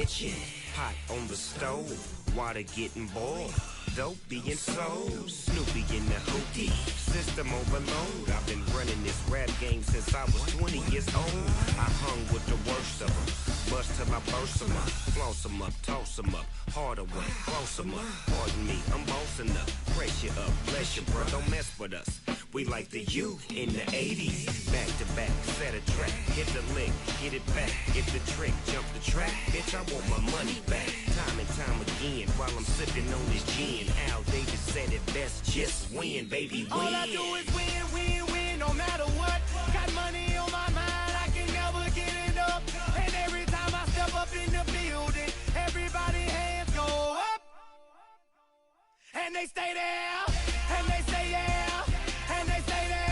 kitchen, pot on the stove, water getting boiled, dope being sold, Snoopy in the hootie, system overload. I've been running this rap game since I was 20 years old. I hung with the worst of them, bust till I burst them up, floss them up, toss them up, harder way, close them up. Pardon me, I'm bossing up, pressure up, bless you, bro, don't mess with us. We like the U in the 80s, back to back, set a track, hit the lick, get it back, get the trick, jump the track, bitch, I want my money back, time and time again, while I'm sipping on this gin. Al Davis said it best, just win, baby, win. All I do is win, win, win, no matter what. Got money on my mind, I can never get enough. And every time I step up in the building, everybody hands go up. And they stay there, and they say yeah, and they stay there.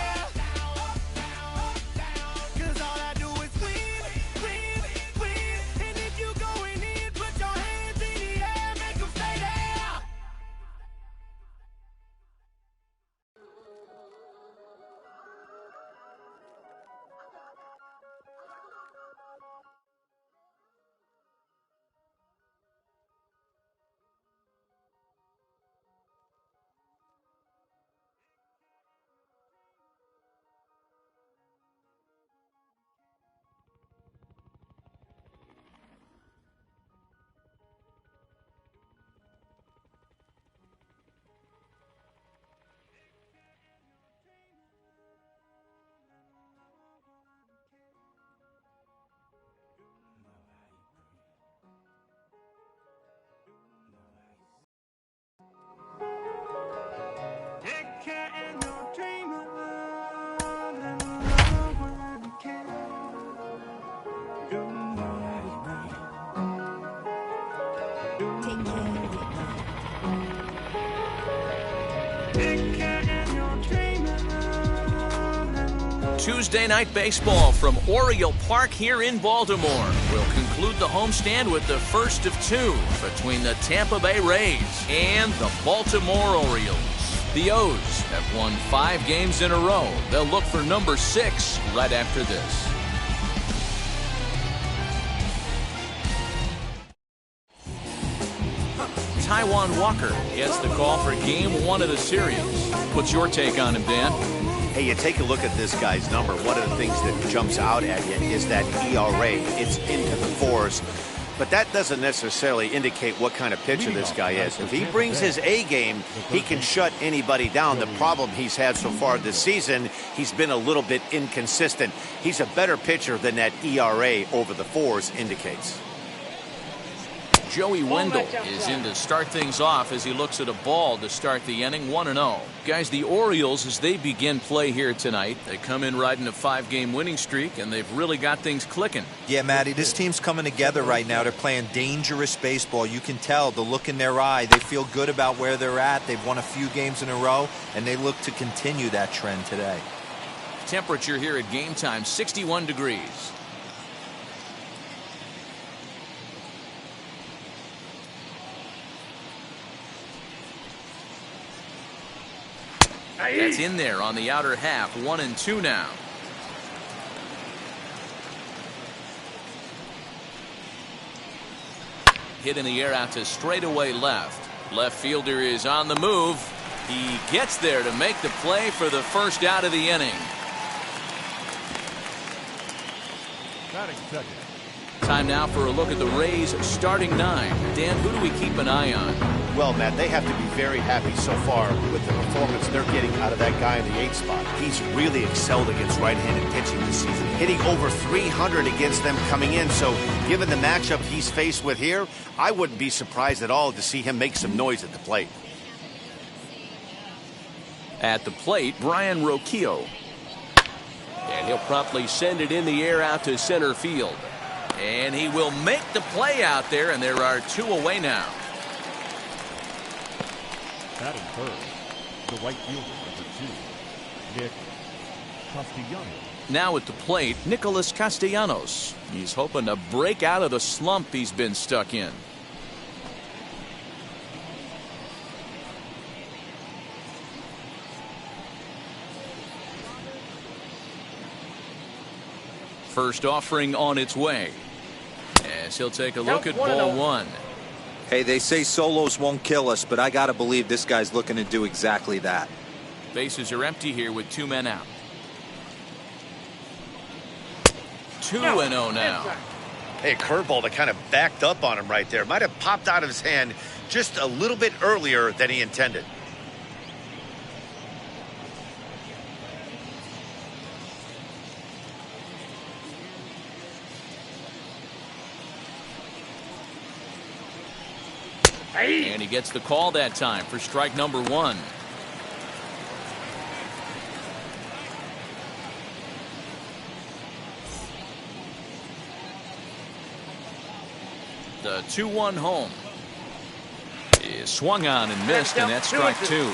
Cause all I do is win, win, win. And if you going in, put your hands in the air, make them stay there. Tuesday night baseball from Oriole Park here in Baltimore will conclude the homestand with the first of two between the Tampa Bay Rays and the Baltimore Orioles. The O's have won 5 games in a row. They'll look for number 6 right after this. Taijuan Walker gets the call for Game 1 of the series. What's your take on him, Dan? Hey, you take a look at this guy's number. One of the things that jumps out at you is that ERA. It's into the 4s. But that doesn't necessarily indicate what kind of pitcher this guy is. If he brings his A game, he can shut anybody down. The problem he's had so far this season, he's been a little bit inconsistent. He's a better pitcher than that ERA over the 4s indicates. Joey Wendell is in to start things off as he looks at a ball to start the inning, 1-0. Guys, the Orioles, as they begin play here tonight, they come in riding a 5-game winning streak, and they've really got things clicking. Yeah, Matty, this team's coming together right now. They're playing dangerous baseball. You can tell the look in their eye. They feel good about where they're at. They've won a few games in a row, and they look to continue that trend today. Temperature here at game time, 61 degrees. That's in there on the outer half, 1-2 now. Hit in the air out to straightaway left. Left fielder is on the move. He gets there to make the play for the first out of the inning. Batting second. Time now for a look at the Rays starting 9. Dan, who do we keep an eye on? Well, Matt, they have to be very happy so far with the performance they're getting out of that guy in the 8th spot. He's really excelled against right-handed pitching this season, hitting over 300 against them coming in. So given the matchup he's faced with here, I wouldn't be surprised at all to see him make some noise at the plate. At the plate, Brian Roquillo. And he'll promptly send it in the air out to center field. And he will make the play out there, and there are 2 away now. Batting third, the right fielder, number 2, Nick Castellanos. Now at the plate, Nicholas Castellanos. He's hoping to break out of the slump he's been stuck in. First offering on its way. as he'll take a look at ball one. Hey, they say solos won't kill us, but I got to believe this guy's looking to do exactly that. Bases are empty here with 2 men out. 2-0 now. Hey, a curveball that kind of backed up on him right there. Might have popped out of his hand just a little bit earlier than he intended. And he gets the call that time for strike number 1. The 2-1 home is swung on and missed, and that's strike 2.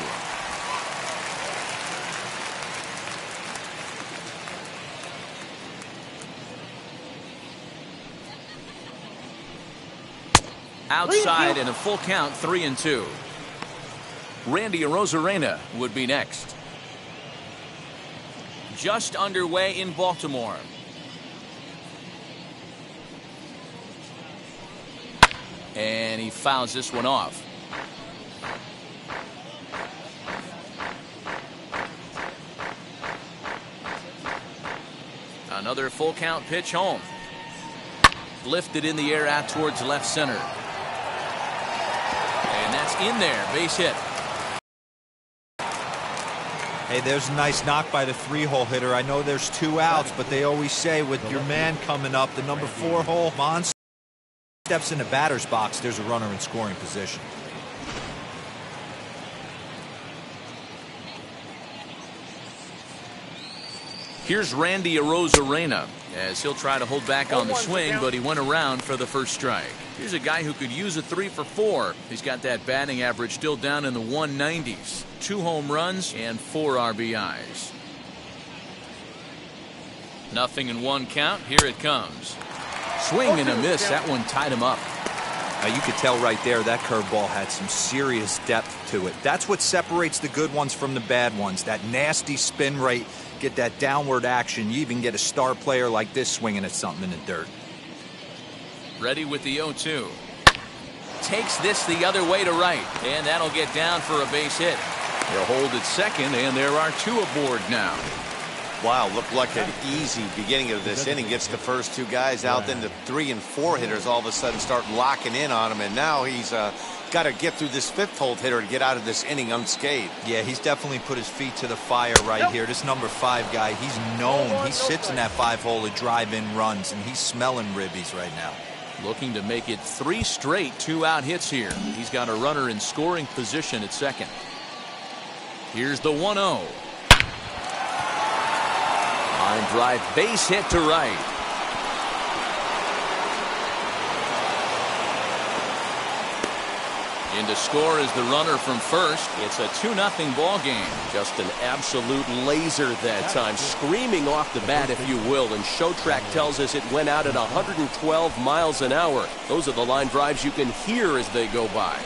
Outside and a full count, 3-2. Randy Arozarena would be next. Just underway in Baltimore. And he fouls this one off. Another full count pitch home. Lifted in the air out towards left center. And that's in there, base hit. Hey, there's a nice knock by the 3-hole hitter. I know there's 2 outs, but they always say with your man coming up, the number 4-hole monster steps in the batter's box, there's a runner in scoring position. Here's Randy Arozarena as he'll try to hold back on the swing, but he went around for the first strike. Here's a guy who could use a 3 for 4. He's got that batting average still down in the 190s. 2 home runs and 4 RBIs. 0-1 count. Here it comes. Swing and a miss. That one tied him up. Now you could tell right there that curveball had some serious depth to it. That's what separates the good ones from the bad ones. That nasty spin rate, get that downward action. You even get a star player like this swinging at something in the dirt. Ready with the 0-2. Takes this the other way to right, and that'll get down for a base hit. He'll hold at second, and there are 2 aboard now. Wow, looked like an easy beginning of this inning. Gets the first 2 guys out, then the 3 and 4 hitters all of a sudden start locking in on him, and now he's got to get through this 5th-hole hitter to get out of this inning unscathed. Yeah, he's definitely put his feet to the fire right here. This number 5 guy, he's known. He sits in that 5-hole to drive in runs, and he's smelling ribbies right now. Looking to make it 3 straight 2-out hits here. He's got a runner in scoring position at second. Here's the 1-0. Line drive, base hit to right. In to score is the runner from first. It's a 2-0 ball game. Just an absolute laser that time, screaming off the bat, if you will. And Show Track tells us it went out at 112 miles an hour. Those are the line drives you can hear as they go by.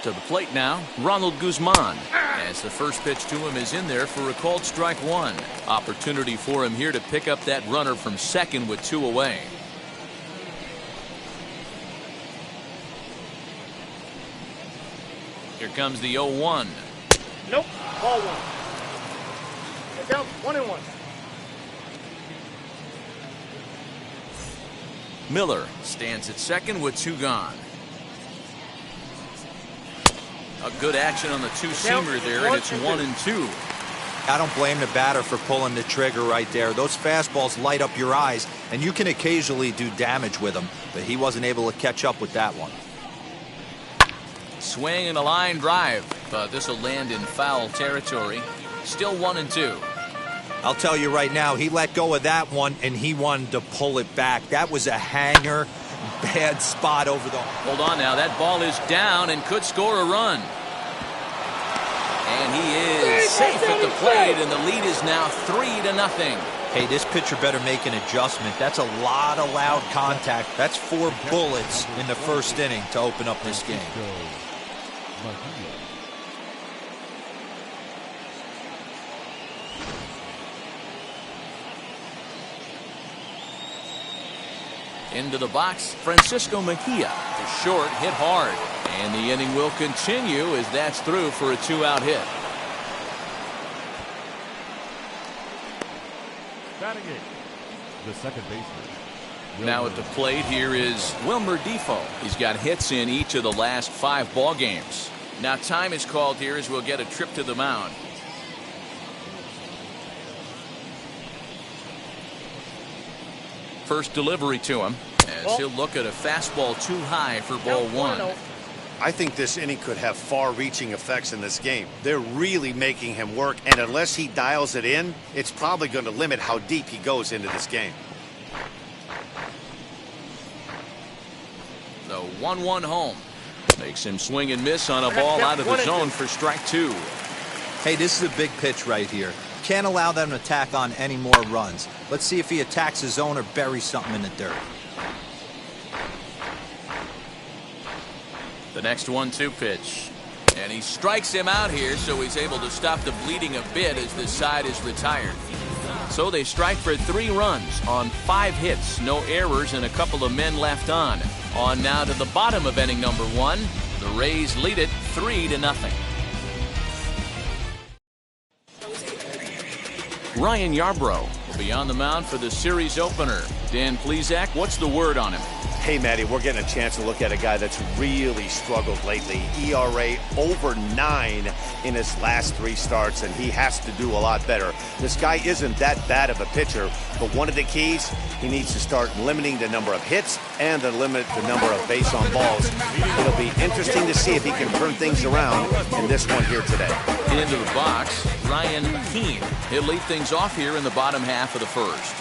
To the plate now, Ronald Guzman, as the first pitch to him is in there for a called strike 1. Opportunity for him here to pick up that runner from second with 2 away. Here comes the 0-1. Nope, ball 1. Get down, 1-1. Miller stands at second with 2 gone. A good action on the 2-seamer there, and it's 1-2. I don't blame the batter for pulling the trigger right there. Those fastballs light up your eyes, and you can occasionally do damage with them, but he wasn't able to catch up with that one. Swing and a line drive, but this will land in foul territory. Still 1-2. I'll tell you right now, he let go of that one, and he wanted to pull it back. That was a hanger. Bad spot over the... Hold on now. That ball is down and could score a run. And he is safe at the plate, and the lead is now 3-0. Hey, this pitcher better make an adjustment. That's a lot of loud contact. That's 4 bullets in the first inning to open up this game. Into the box, Francisco Mejia. To short, hit hard. And the inning will continue as that's through for a 2-out hit. Batting eighth, the second baseman. Now at the plate here is Wilmer Defoe. He's got hits in each of the last 5 ball games. Now time is called here as we'll get a trip to the mound. First delivery to him as he'll look at a fastball too high for ball 1. I think this inning could have far-reaching effects in this game. They're really making him work, and unless he dials it in, it's probably going to limit how deep he goes into this game. The 1-1 home makes him swing and miss on a ball out of the zone for strike 2. Hey, this is a big pitch right here. Can't allow them to tack on any more runs. Let's see if he attacks his zone or buries something in the dirt. The next 1-2 pitch. And he strikes him out here, so he's able to stop the bleeding a bit as this side is retired. So they strike for 3 runs on 5 hits, no errors, and a couple of men left on. On now to the bottom of inning number 1. The Rays lead it 3-0. Ryan Yarbrough will be on the mound for the series opener. Dan Plesac, what's the word on him? Hey, Matty, we're getting a chance to look at a guy that's really struggled lately. ERA over 9 in his last 3 starts, and he has to do a lot better. This guy isn't that bad of a pitcher, but one of the keys, he needs to start limiting the number of hits and to limit the number of base on balls. It'll be interesting to see if he can turn things around in this one here today. Into the box, Ryan Keane. He'll lead things off here in the bottom half of the first.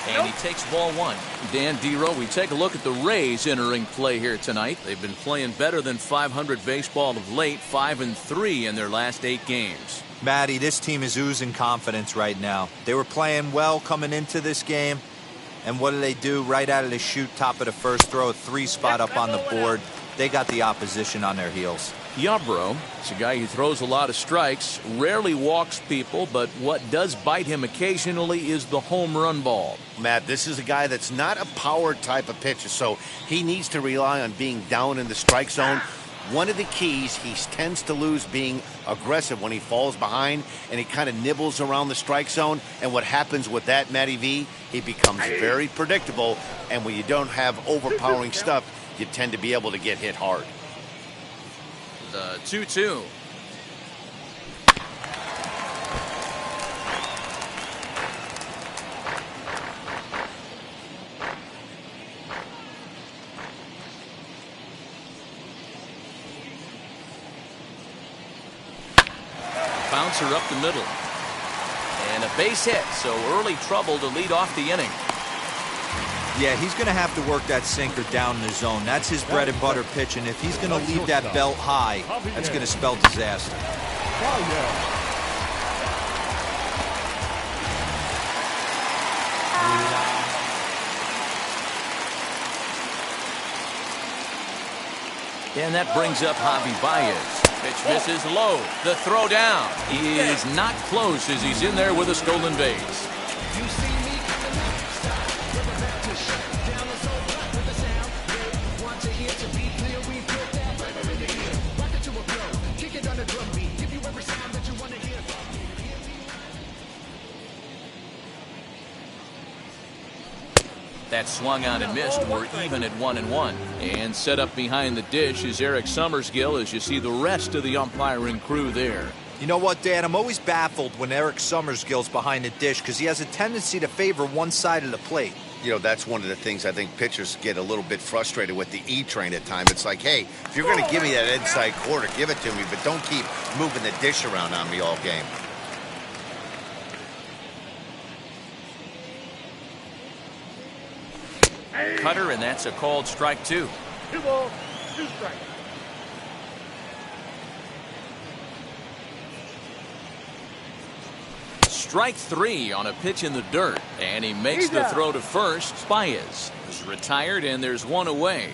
And he takes ball 1. Dan Dero, we take a look at the Rays entering play here tonight. They've been playing better than 500 baseball of late, 5-3 in their last 8 games. Matty, this team is oozing confidence right now. They were playing well coming into this game. And what do? Right out of the chute, top of the first, throw a 3 spot up on the board. They got the opposition on their heels. Yarbrough is a guy who throws a lot of strikes, rarely walks people, but what does bite him occasionally is the home run ball. Matt, this is a guy that's not a power type of pitcher, so he needs to rely on being down in the strike zone. One of the keys, he tends to lose being aggressive when he falls behind, and he kind of nibbles around the strike zone. And what happens with that, Matty V, he becomes very predictable, and when you don't have overpowering stuff, you tend to be able to get hit hard. The 2-2. Bouncer up the middle. And a base hit, so early trouble to lead off the inning. Yeah, he's going to have to work that sinker down in the zone. That's his bread and butter pitch, and if he's going to leave that belt high, that's going to spell disaster. And that brings up Javi Baez. Pitch misses low. The throw down is not close as he's in there with a stolen base. That swung on and missed. We're even at 1-1. And set up behind the dish is Eric Summersgill as you see the rest of the umpiring crew there. You know what, Dan? I'm always baffled when Eric Summersgill's behind the dish because he has a tendency to favor one side of the plate. You know, that's one of the things I think pitchers get a little bit frustrated with the E-train at times. It's like, hey, if you're going to give me that inside quarter, give it to me, but don't keep moving the dish around on me all game. Cutter, and that's a called strike 2. 2 balls, 2 strikes. Strike 3 on a pitch in the dirt, and he makes the throw to first. Baez is retired, and there's 1 away.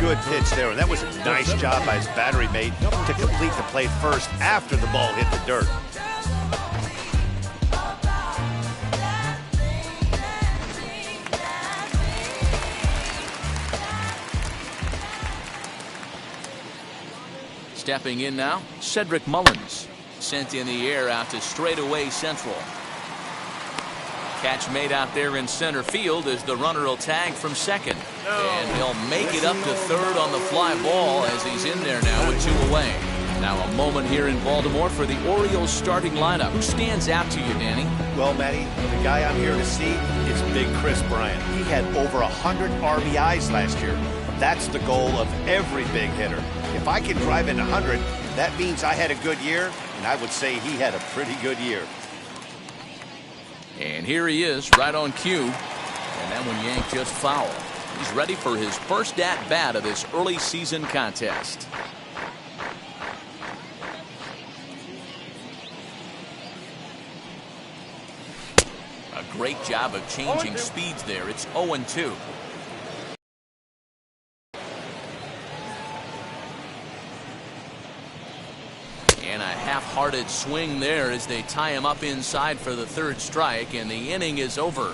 Good pitch there, and that was a nice job by his battery mate to complete the play first after the ball hit the dirt. Stepping in now, Cedric Mullins. Sent in the air out to straightaway central. Catch made out there in center field as the runner will tag from second. And he'll make it up to third on the fly ball as he's in there now with 2 away. Now a moment here in Baltimore for the Orioles starting lineup. Who stands out to you, Danny? Well, Matty, the guy I'm here to see is Big Chris Bryant. He had over 100 RBIs last year. That's the goal of every big hitter. If I can drive in 100, that means I had a good year, and I would say he had a pretty good year. And here he is, right on cue. And that one yanked just foul. He's ready for his first at-bat of this early season contest. A great job of changing speeds there. It's 0-2. And a half-hearted swing there as they tie him up inside for the third strike, and the inning is over.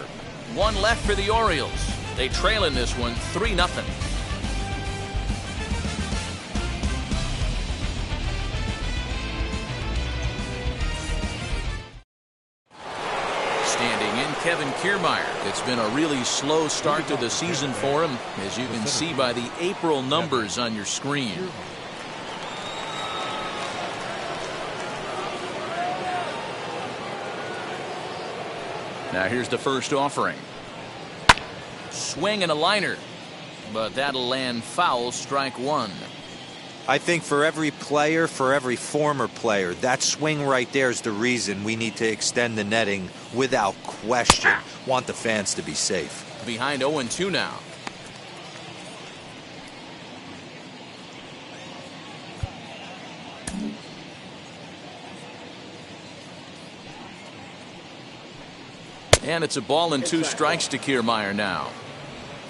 1 left for the Orioles. They trail in this one 3-0. Standing in, Kevin Kiermaier. It's been a really slow start to the season for him, as you can see by the April numbers on your screen. Now here's the first offering. Swing and a liner, but that'll land foul, strike 1. I think for every player, for every former player, that swing right there is the reason we need to extend the netting without question. Want the fans to be safe. Behind 0-2 now. And it's a ball and 2 strikes to Kiermaier now.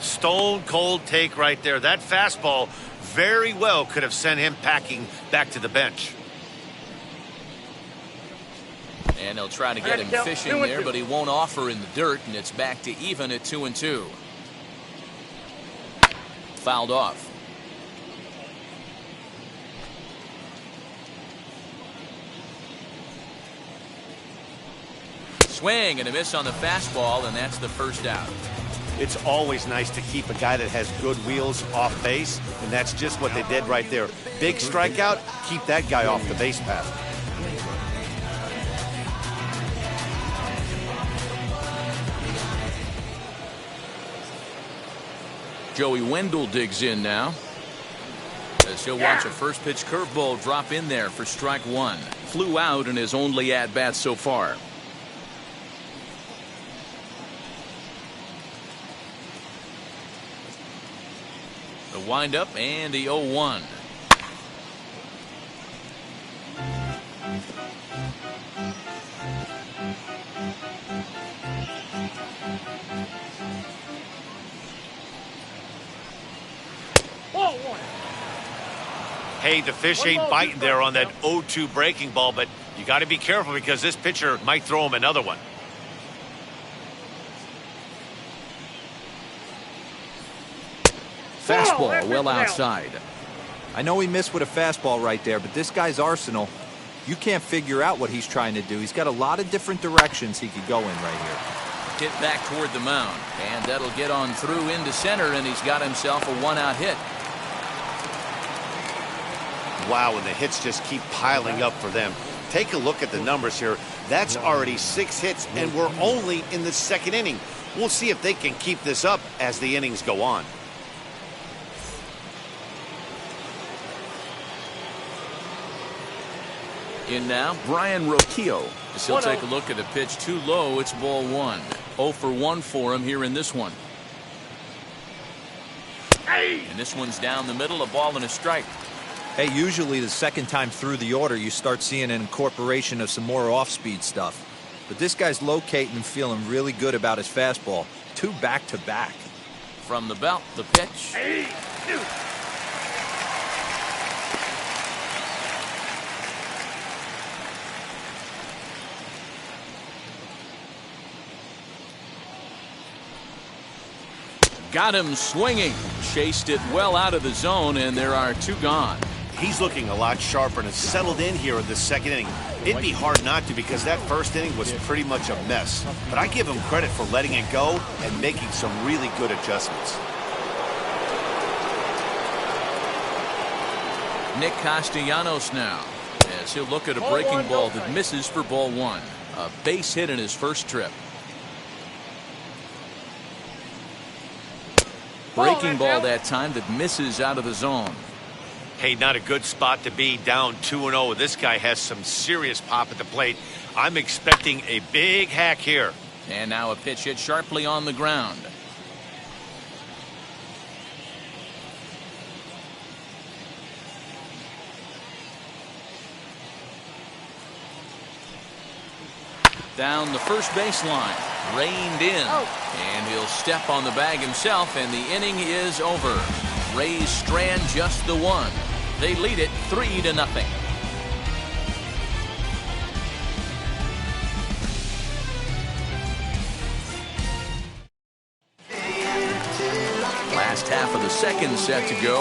Stone cold take right there. That fastball very well could have sent him packing back to the bench. And they'll try to get him fishing there, but he won't offer in the dirt, and it's back to even at 2-2. Fouled off. Swing and a miss on the fastball, and that's the first out. It's always nice to keep a guy that has good wheels off base, and that's just what they did right there. Big strikeout, keep that guy off the base path. Joey Wendell digs in now, as he'll watch a first pitch curveball drop in there for strike 1. Flew out in his only at-bat so far. The windup and the 0-1. Hey, the fish ain't biting there on that 0-2 breaking ball, but you got to be careful because this pitcher might throw him another one. Fastball well outside. I know he missed with a fastball right there, but this guy's arsenal, you can't figure out what he's trying to do. He's got a lot of different directions he could go in right here. Hit back toward the mound, and that'll get on through into center, and he's got himself a 1-out hit. Wow, and the hits just keep piling up for them. Take a look at the numbers here. That's already 6 hits, and we're only in the 2nd inning. We'll see if they can keep this up as the innings go on. In now, Brian Roquillo. As he'll take a look at a pitch too low, it's ball 1. 0 for 1 for him here in this one. And this one's down the middle, a ball and a strike. Hey, usually the second time through the order, you start seeing an incorporation of some more off-speed stuff. But this guy's locating and feeling really good about his fastball. 2 back-to-back. From the belt, the pitch. Got him swinging. Chased it well out of the zone, and there are 2 gone. He's looking a lot sharper and has settled in here in the second inning. It'd be hard not to because that first inning was pretty much a mess. But I give him credit for letting it go and making some really good adjustments. Nick Castellanos now, as he'll look at a breaking ball that misses for ball one. A base hit in his first trip. Breaking ball that time that misses out of the zone. Hey, not a good spot to be, down 2-0. This guy has some serious pop at the plate. I'm expecting a big hack here. And now a pitch hit sharply on the ground. Down the first baseline, reined in, and he'll step on the bag himself, and the inning is over. Rays strand just the one. They lead it 3-0. Last half of the second set to go.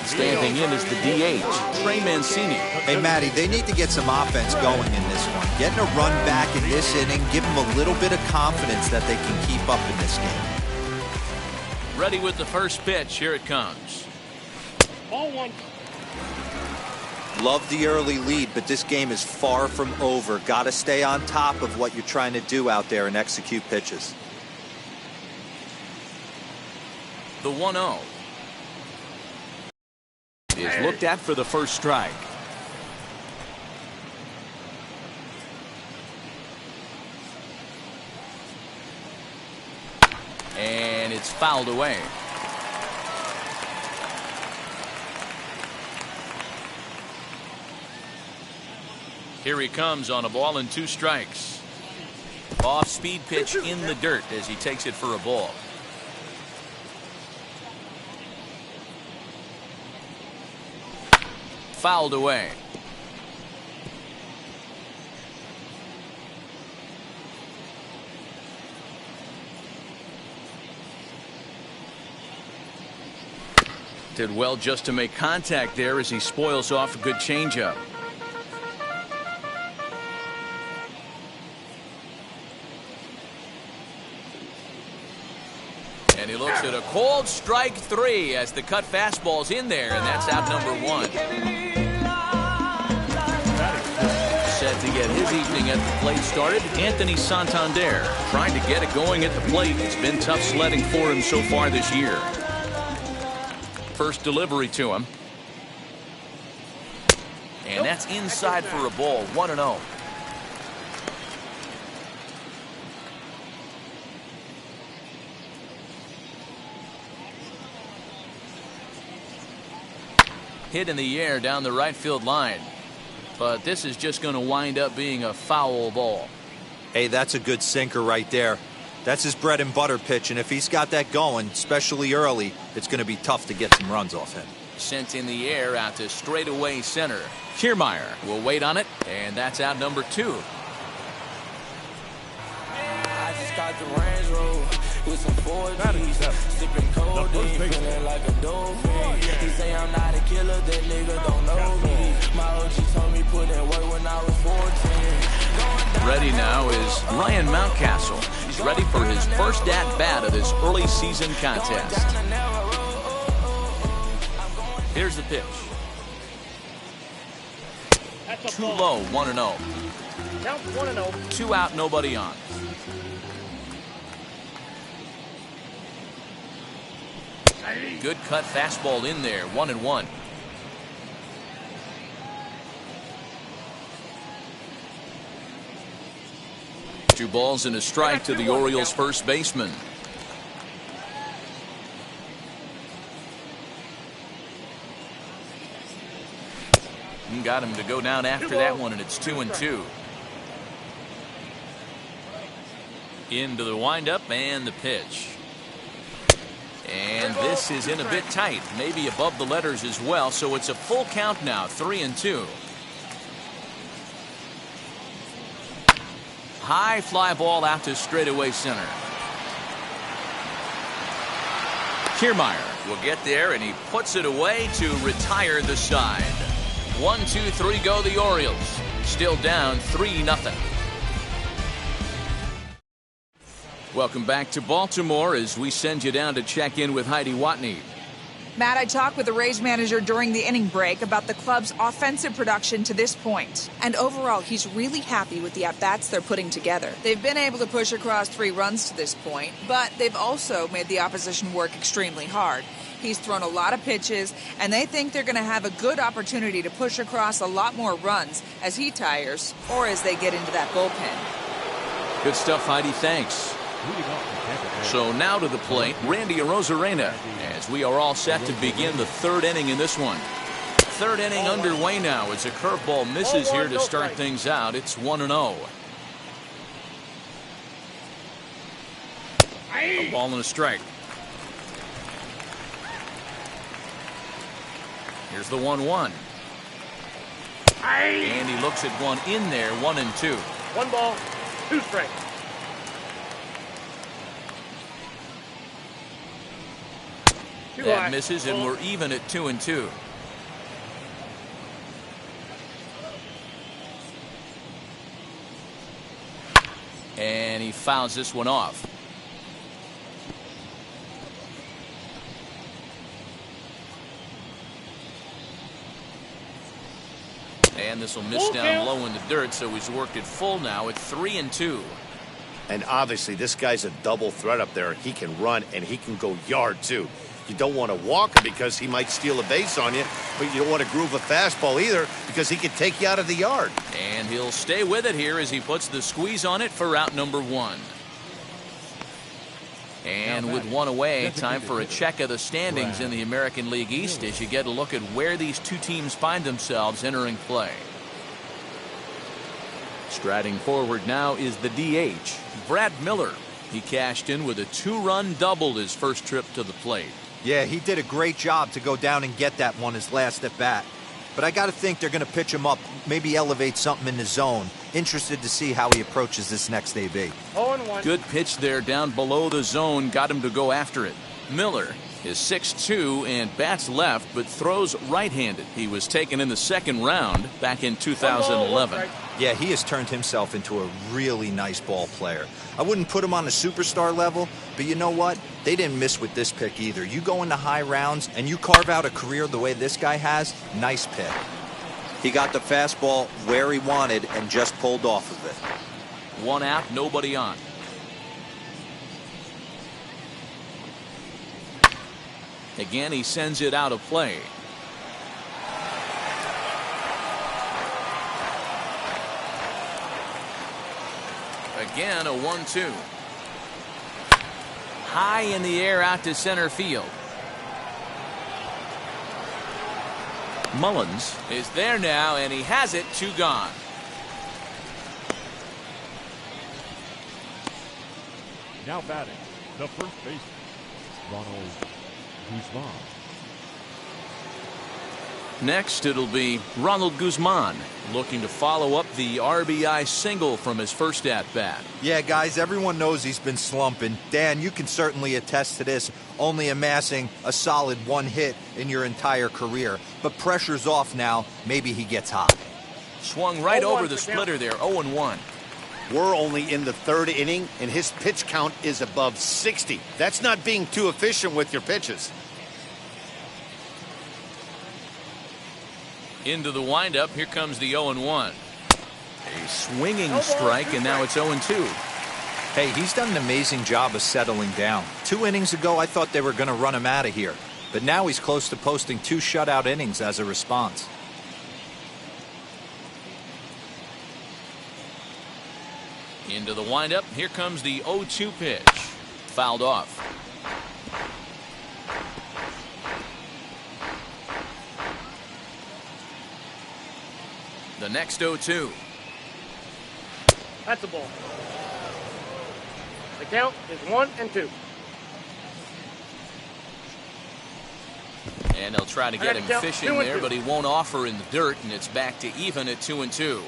Standing in is the DH, Trey Mancini. Hey, Matty, they need to get some offense going in this one. Getting a run back in this inning, give them a little bit of confidence that they can keep up in this game. Ready with the first pitch. Here it comes. Ball one. Love the early lead, but this game is far from over. Got to stay on top of what you're trying to do out there and execute pitches. The 1-0 is looked at for the first strike. And it's fouled away. Here he comes on a ball and 2 strikes. Off speed pitch in the dirt as he takes it for a ball. Fouled away. Did well just to make contact there as he spoils off a good changeup. And he looks at a cold strike 3 as the cut fastball's in there, and that's out number 1. Set to get his evening at the plate started, Anthony Santander, trying to get it going at the plate. It's been tough sledding for him so far this year. First delivery to him. And that's inside for a ball, 1-0. Hit in the air down the right field line. But this is just going to wind up being a foul ball. Hey, that's a good sinker right there. That's his bread and butter pitch, and if he's got that going, especially early, it's going to be tough to get some runs off him. Sent in the air out to straightaway center. Kiermaier will wait on it, and that's out number 2. I just got the Range Rover with some 4Gs, sipping codeine, feeling like a dolphin. He say I'm not a killer, that nigga don't know me. My OG told me put in work when I was 14. Ready now is Ryan Mountcastle. He's ready for his first at-bat of this early season contest. Here's the pitch. Too low, 1-0. Count 1-0. 2 out, nobody on. Good cut fastball in there, 1-1. Two balls and a strike to the Orioles first baseman. Got him to go down after that one, and it's 2-2. Into the windup and the pitch. And this is in a bit tight, maybe above the letters as well, so it's a full count now, 3-2. High fly ball out to straightaway center. Kiermaier will get there, and he puts it away to retire the side. 1, 2, 3 go the Orioles. Still down 3-0. Welcome back to Baltimore as we send you down to check in with Heidi Watney. Matt, I talked with the Rays manager during the inning break about the club's offensive production to this point. And overall, he's really happy with the at-bats they're putting together. They've been able to push across 3 runs to this point, but they've also made the opposition work extremely hard. He's thrown a lot of pitches, and they think they're going to have a good opportunity to push across a lot more runs as he tires or as they get into that bullpen. Good stuff, Heidi. Thanks. So now to the plate, Randy Arozarena, as we are all set to begin the 3rd inning in this one. 3rd inning underway now as a curveball misses here to start things out. It's 1-0. A ball and a strike. Here's the 1-1. And he looks at one in there, 1-2. 1 ball, 2 strikes. That misses, and we're even at 2-2. And he fouls this one off. And this will miss down low in the dirt, so he's worked it full now at 3-2. And obviously, this guy's a double threat up there. He can run, and he can go yard, too. You don't want to walk him because he might steal a base on you, but you don't want to groove a fastball either because he can take you out of the yard. And he'll stay with it here as he puts the squeeze on it for out number 1. And with 1 away, time for a check of the standings in the American League East as you get a look at where these 2 teams find themselves entering play. Striding forward now is the DH, Brad Miller. He cashed in with a 2-run double his first trip to the plate. Yeah, he did a great job to go down and get that one his last at bat. But I got to think they're going to pitch him up, maybe elevate something in the zone. Interested to see how he approaches this next AB. 0-1. Good pitch there down below the zone, got him to go after it. Miller is 6'2" and bats left, but throws right-handed. He was taken in the 2nd round back in 2011. Yeah, he has turned himself into a really nice ball player. I wouldn't put him on the superstar level, but you know what? They didn't miss with this pick either. You go into high rounds and you carve out a career the way this guy has, nice pick. He got the fastball where he wanted and just pulled off of it. 1 out, nobody on. Again, he sends it out of play. Again, a 1-2. High in the air out to center field. Mullins is there now, and he has it. 2 gone. Now batting, the first baseman, Ronald Guzman. Next, it'll be Ronald Guzman looking to follow up the RBI single from his first at-bat. Yeah, guys, everyone knows he's been slumping. Dan, you can certainly attest to this, only amassing a solid 1 hit in your entire career. But pressure's off now. Maybe he gets hot. Swung right over the splitter there, 0-1. We're only in the 3rd inning, and his pitch count is above 60. That's not being too efficient with your pitches. Into the windup, here comes the 0-1. A swinging strike, and now it's 0-2. Hey, he's done an amazing job of settling down. 2 innings ago, I thought they were going to run him out of here. But now he's close to posting 2 shutout innings as a response. Into the windup, here comes the 0-2 pitch. Fouled off. The next 0-2. That's a ball. The count is 1-2. And they'll try to get him fishing there, but he won't offer in the dirt, and it's back to even at 2-2.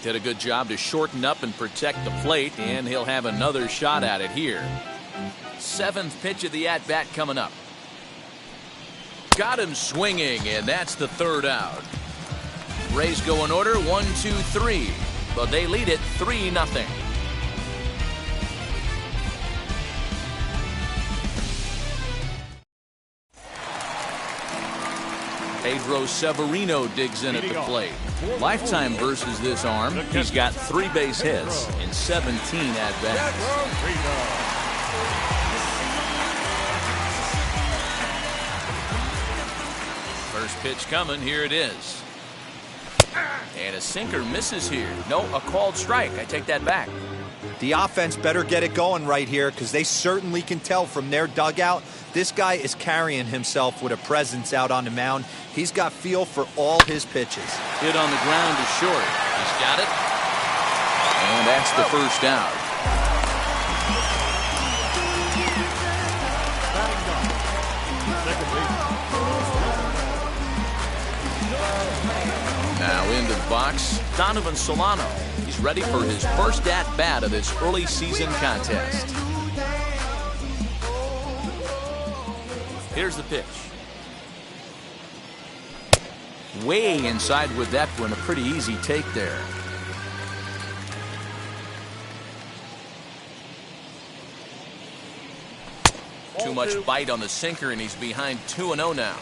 Did a good job to shorten up and protect the plate, and he'll have another shot at it here. 7th pitch of the at-bat coming up. Got him swinging, and that's the third out. Rays go in order 1, 2, 3, but they lead it 3-0. Pedro Severino digs in at the plate. Lifetime versus this arm. He's got 3 base hits in 17 at-bats. First pitch coming. Here it is. And a sinker misses here. No, a called strike. I take that back. The offense better get it going right here because they certainly can tell from their dugout this guy is carrying himself with a presence out on the mound. He's got feel for all his pitches. Hit on the ground is short. He's got it. And that's the first out. Now into the box, Donovan Solano. He's ready for his first at-bat of this early season contest. Here's the pitch. Way inside with that one. A pretty easy take there. Too much bite on the sinker, and he's behind 2-0 now.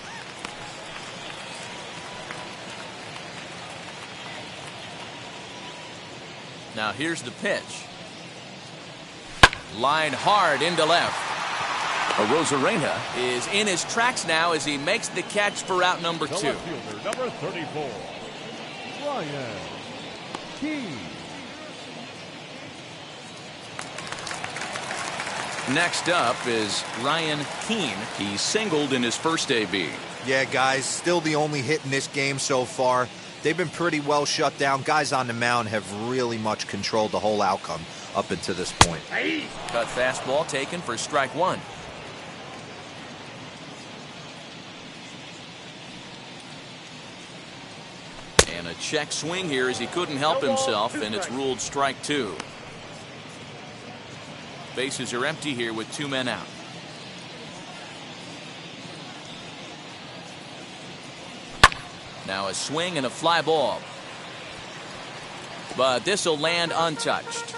Now here's the pitch. Line hard into left. Rosarena is in his tracks now as he makes the catch for out number 2. Fielder, number 34, Ryan Keane. Next up is Ryan Keane. He singled in his first AB. Yeah, guys, still the only hit in this game so far. They've been pretty well shut down. Guys on the mound have really much controlled the whole outcome up until this point. Cut fastball taken for strike 1. And a check swing here as he couldn't help himself, and it's ruled strike 2. Bases are empty here with 2 men out. Now a swing and a fly ball. But this will land untouched.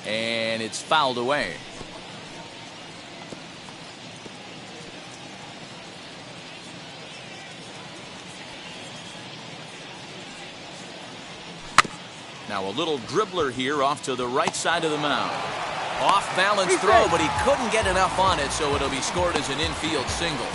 And it's fouled away. Now a little dribbler here off to the right side of the mound. Off balance throw, but he couldn't get enough on it, so it'll be scored as an infield single.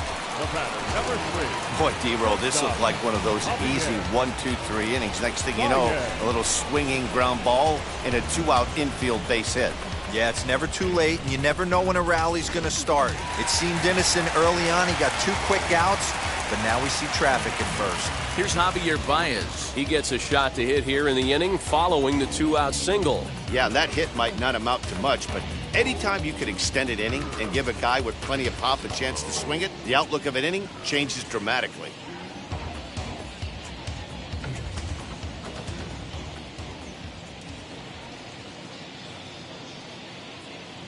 The batter, number 3. Boy, D-Roll, this looked like one of those easy 1, 2, 3 innings. Next thing you know, a little swinging ground ball and a 2-out infield base hit. Yeah, it's never too late, and you never know when a rally's going to start. It seemed innocent early on. He got 2 quick outs, but now we see traffic at first. Here's Javier Baez. He gets a shot to hit here in the inning following the 2-out single. Yeah, and that hit might not amount to much, but anytime you could extend an inning and give a guy with plenty of pop a chance to swing it, the outlook of an inning changes dramatically.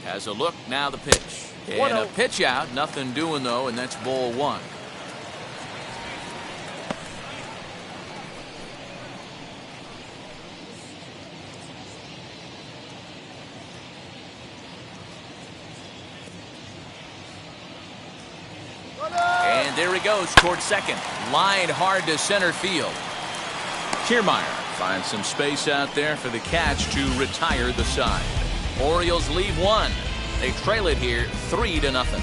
Has a look, now the pitch. And a pitch out, nothing doing though, and that's ball 1. And there he goes towards second. Line hard to center field. Kiermaier finds some space out there for the catch to retire the side. Orioles lead 1. They trail it here 3-0.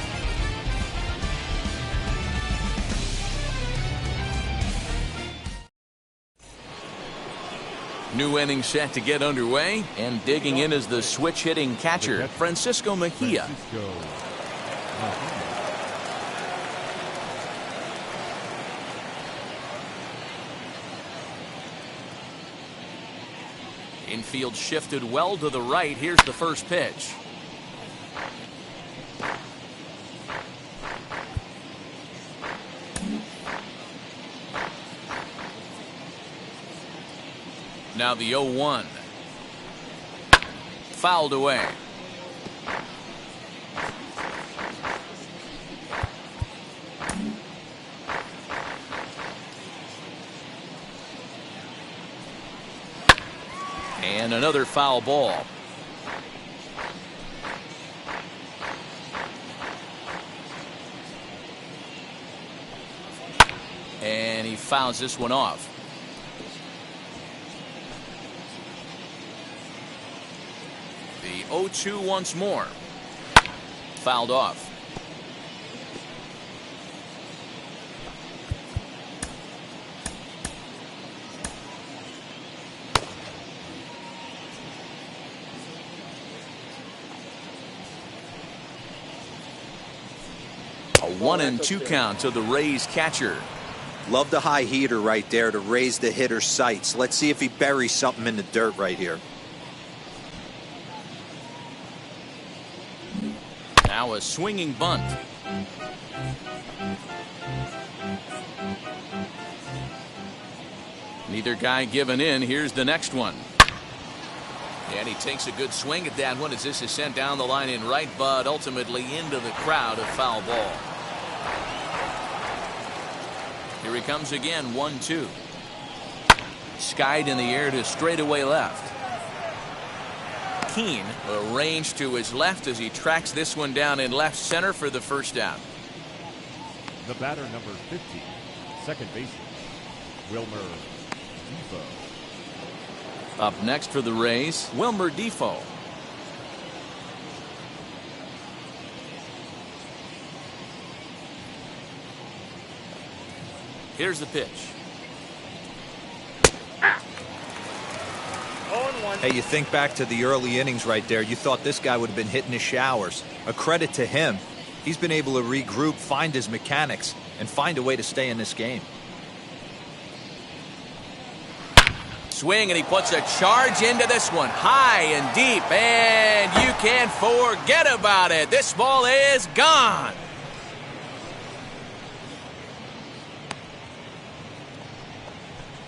New inning set to get underway, and digging in is the switch hitting catcher, Francisco Mejia. Infield shifted well to the right. Here's the first pitch. Now the 0-1. fouled away. And another foul ball. And he fouls this one off. The 0-2 once more. Fouled off. A 1-2 count to the Rays catcher. Love the high heater right there to raise the hitter's sights. Let's see if he buries something in the dirt right here. Now a swinging bunt. Neither guy giving in. Here's the next one. And he takes a good swing at that one as this is sent down the line in right, but ultimately into the crowd, a foul ball. Here he comes again, 1-2. Skied in the air to straightaway left. Keene arranged to his left as he tracks this one down in left center for the first down. The batter, number 15, second baseman, Wilmer Defoe. Up next for the Rays, Wilmer Defoe. Here's the pitch. Hey, you think back to the early innings right there. You thought this guy would have been hitting his showers. A credit to him. He's been able to regroup, find his mechanics, and find a way to stay in this game. Swing, and he puts a charge into this one. High and deep, and you can't forget about it. This ball is gone.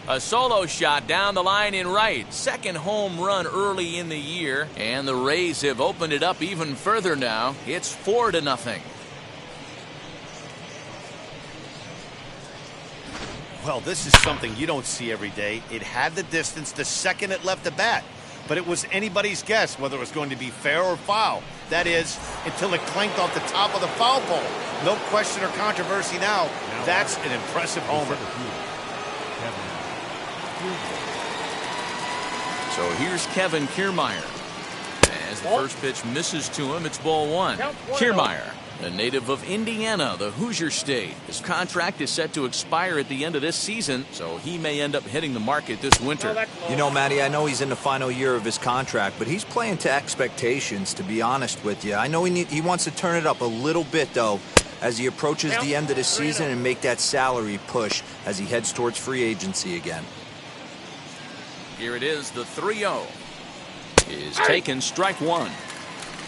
A solo shot down the line in right. Second home run early in the year. And the Rays have opened it up even further now. It's 4-0. Well, this is something you don't see every day. It had the distance the second it left the bat. But it was anybody's guess whether it was going to be fair or foul. That is, until it clanked off the top of the foul pole. No question or controversy now. That's an impressive homer. So here's Kevin Kiermaier. As the first pitch misses to him, it's ball one. Kiermaier, a native of Indiana, the Hoosier State. His contract is set to expire at the end of this season, so he may end up hitting the market this winter. You know, Matty, I know he's in the final year of his contract, but he's playing to expectations, to be honest with you. I know he wants to turn it up a little bit, though, as he approaches the end of the season and make that salary push as he heads towards free agency again. Here it is, the 3-0 is taken, strike one.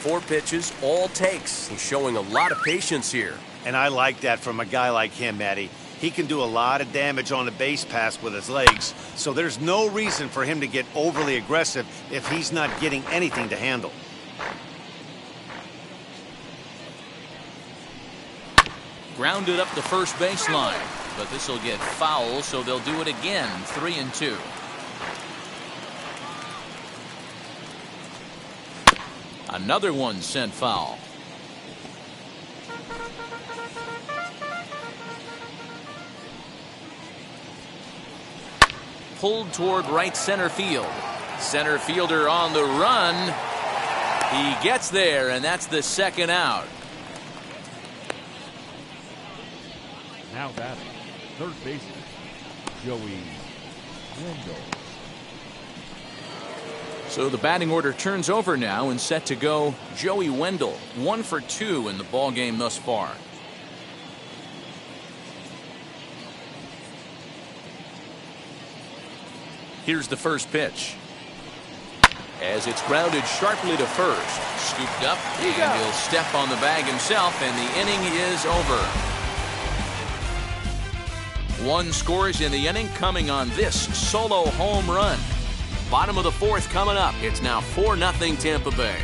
4 pitches, all takes. He's showing a lot of patience here. And I like that from a guy like him, Matty. He can do a lot of damage on the base pass with his legs, so there's no reason for him to get overly aggressive if he's not getting anything to handle. Grounded up the first baseline, but this will get foul, so they'll do it again, 3-2. Another one sent foul. Pulled toward right center field. Center fielder on the run. He gets there, and that's the second out. Now batting, third baseman, Joey Wendell. So the batting order turns over now and set to go Joey Wendell, 1 for 2 in the ball game thus far. Here's the first pitch. As it's grounded sharply to first, scooped up, and he'll step on the bag himself, and the inning is over. 1 scores in the inning, coming on this solo home run. Bottom of the fourth coming up. It's now 4-0 Tampa Bay.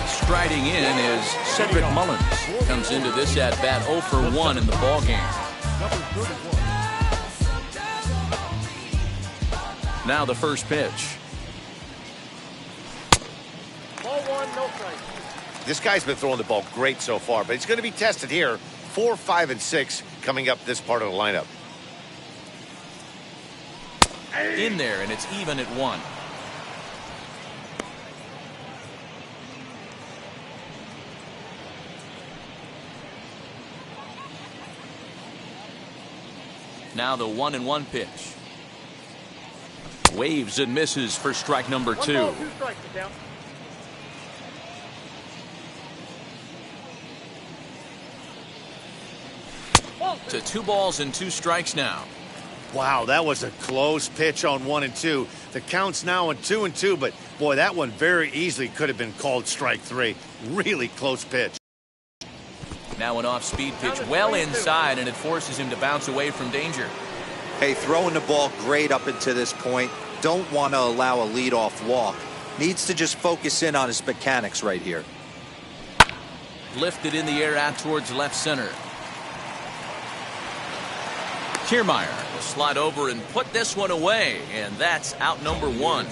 Striding in is Cedric Mullins. Comes into this at-bat 0 for 1 in the ballgame. Now the first pitch. Ball 1, no strike. This guy's been throwing the ball great so far, but he's going to be tested here. 4, 5, and 6 coming up this part of the lineup. In there, and it's even at 1. Now the 1-1 pitch. Waves and misses for strike number 2. 1 ball, 2 strikes, sit down. To 2 balls and 2 strikes now. Wow, that was a close pitch on 1 and 2. The count's now on 2 and 2, but boy, that one very easily could have been called strike 3. Really close pitch. Now an off-speed pitch well inside, and it forces him to bounce away from danger. Hey, throwing the ball great up until this point. Don't want to allow a leadoff walk. Needs to just focus in on his mechanics right here. Lifted in the air out towards left center. Kiermaier will slide over and put this one away, and that's out number 1.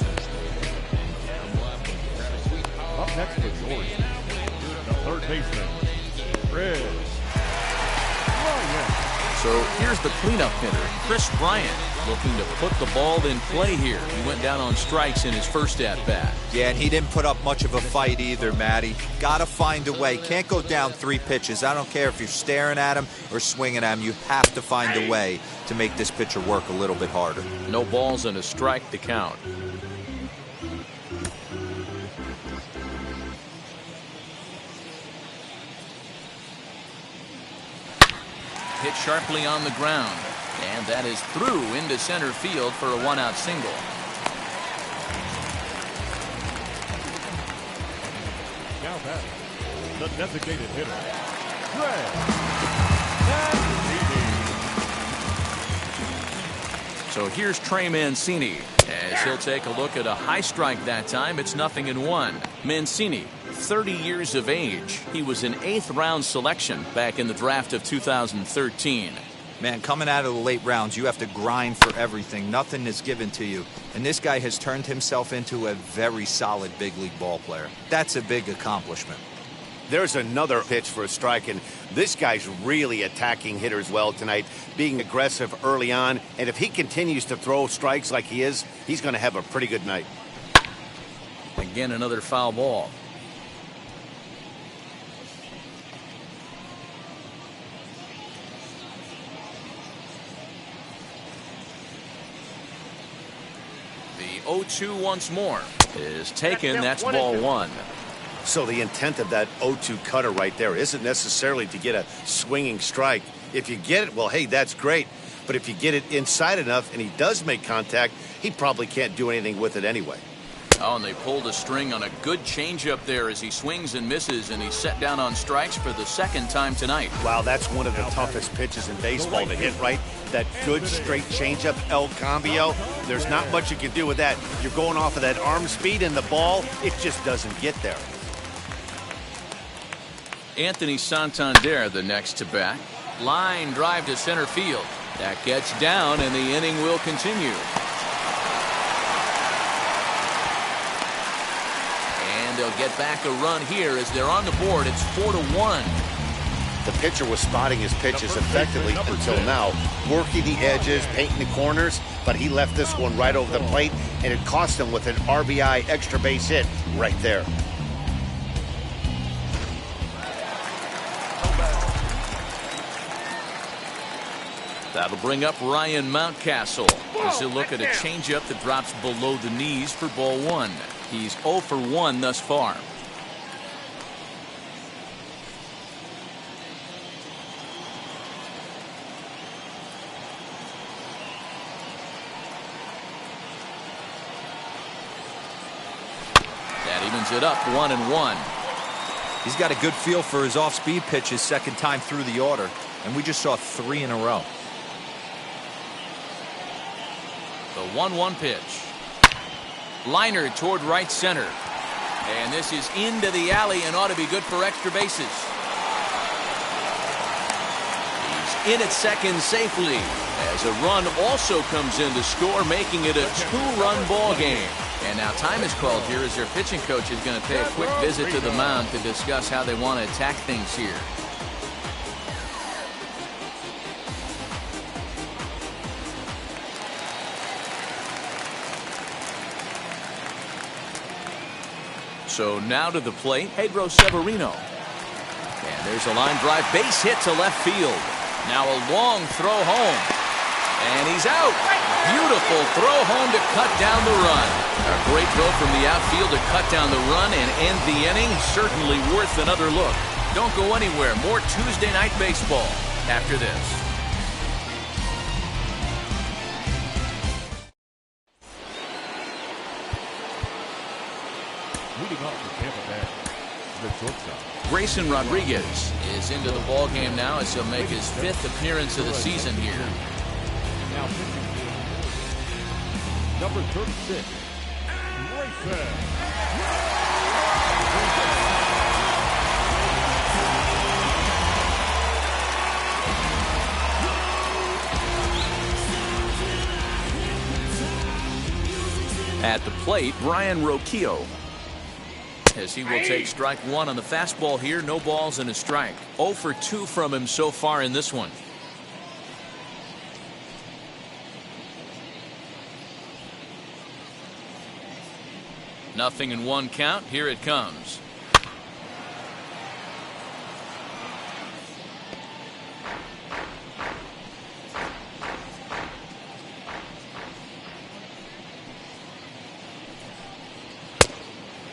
Up next for the Orioles, the third baseman, Chris Bryant. So here's the cleanup hitter, Chris Bryant, looking to put the ball in play here. He went down on strikes in his first at-bat. Yeah, and he didn't put up much of a fight either, Matty. Got to find a way. Can't go down 3 pitches. I don't care if you're staring at him or swinging at him. You have to find a way to make this pitcher work a little bit harder. No balls and a strike to count. Hit sharply on the ground, and that is through into center field for a 1-out single. Now that the designated hitter, Greg. So here's Trey Mancini as he'll take a look at a high strike that time. It's 0-1. Mancini, 30 years of age. He was an 8th round selection back in the draft of 2013. Man, coming out of the late rounds, you have to grind for everything. Nothing is given to you. And this guy has turned himself into a very solid big league ball player. That's a big accomplishment. There's another pitch for a strike, and this guy's really attacking hitters well tonight, being aggressive early on. And if he continues to throw strikes like he is, he's going to have a pretty good night. Again, another foul ball. The 0-2 once more is taken. That's ball 1. So the intent of that 0-2 cutter right there isn't necessarily to get a swinging strike. If you get it, well, hey, that's great. But if you get it inside enough and he does make contact, he probably can't do anything with it anyway. Oh, and they pulled a string on a good changeup there as he swings and misses, and he's set down on strikes for the 2nd time tonight. Wow, that's one of the toughest pitches in baseball to hit, right? That good straight changeup, El Cambio. There's not much you can do with that. You're going off of that arm speed, and the ball, it just doesn't get there. Anthony Santander, the next to bat. Line drive to center field. That gets down, and the inning will continue. And they'll get back a run here as they're on the board. It's 4-1. The pitcher was spotting his pitches effectively until now, working the edges, painting the corners, but he left this one right over the plate, and it cost him with an RBI extra base hit right there. That'll bring up Ryan Mountcastle as he'll look at a changeup that drops below the knees for ball 1. He's 0 for 1 thus far. That he evens it up 1-1. He's got a good feel for his off-speed pitches second time through the order, and we just saw 3 in a row. The 1-1 pitch. Liner toward right center. And this is into the alley and ought to be good for extra bases. He's in at second safely as a run also comes in to score, making it a 2-run ball game. And now time is called here as their pitching coach is going to pay a quick visit to the mound to discuss how they want to attack things here. So now to the plate, Pedro Severino. And there's a line drive base hit to left field. Now a long throw home. And he's out. Beautiful throw home to cut down the run. A great throw from the outfield to cut down the run and end the inning. Certainly worth another look. Don't go anywhere. More Tuesday Night Baseball after this. Leading off for Tampa Bay, the shortstop. Grayson Rodriguez is into the ball game now as he'll make his 5th appearance of the season here. Now pitching number 36, Grayson. At the plate, Brian Roquillo, as he will take strike 1 on the fastball here. No balls and a strike. 0 for 2 from him so far in this one. Nothing in 1 count. Here it comes.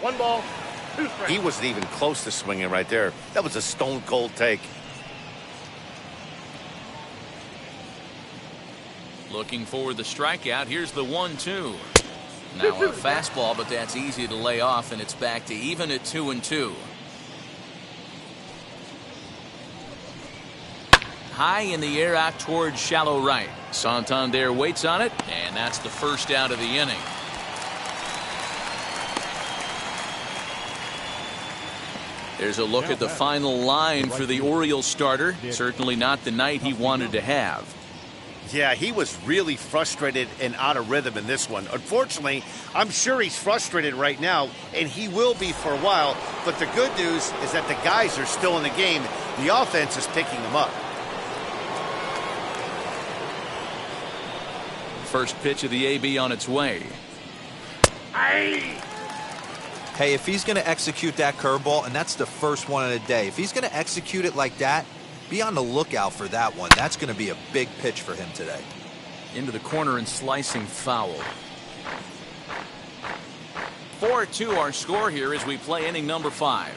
One ball, 2 strikes. He wasn't even close to swinging right there. That was a stone cold take. Looking for the strikeout. Here's the 1-2. Now a fastball, but that's easy to lay off, and it's back to even at 2-2. High in the air out towards shallow right. Santander waits on it, and that's the first out of the inning. There's a look at the final line for the Orioles starter. Certainly not the night he wanted to have. Yeah, he was really frustrated and out of rhythm in this one. Unfortunately, I'm sure he's frustrated right now, and he will be for a while. But the good news is that the guys are still in the game. The offense is picking them up. First pitch of the AB on its way. Hey, if he's going to execute that curveball, and that's the first one of the day, if he's going to execute it like that, be on the lookout for that one. That's going to be a big pitch for him today. Into the corner and slicing foul. 4-2 our score here as we play inning number 5.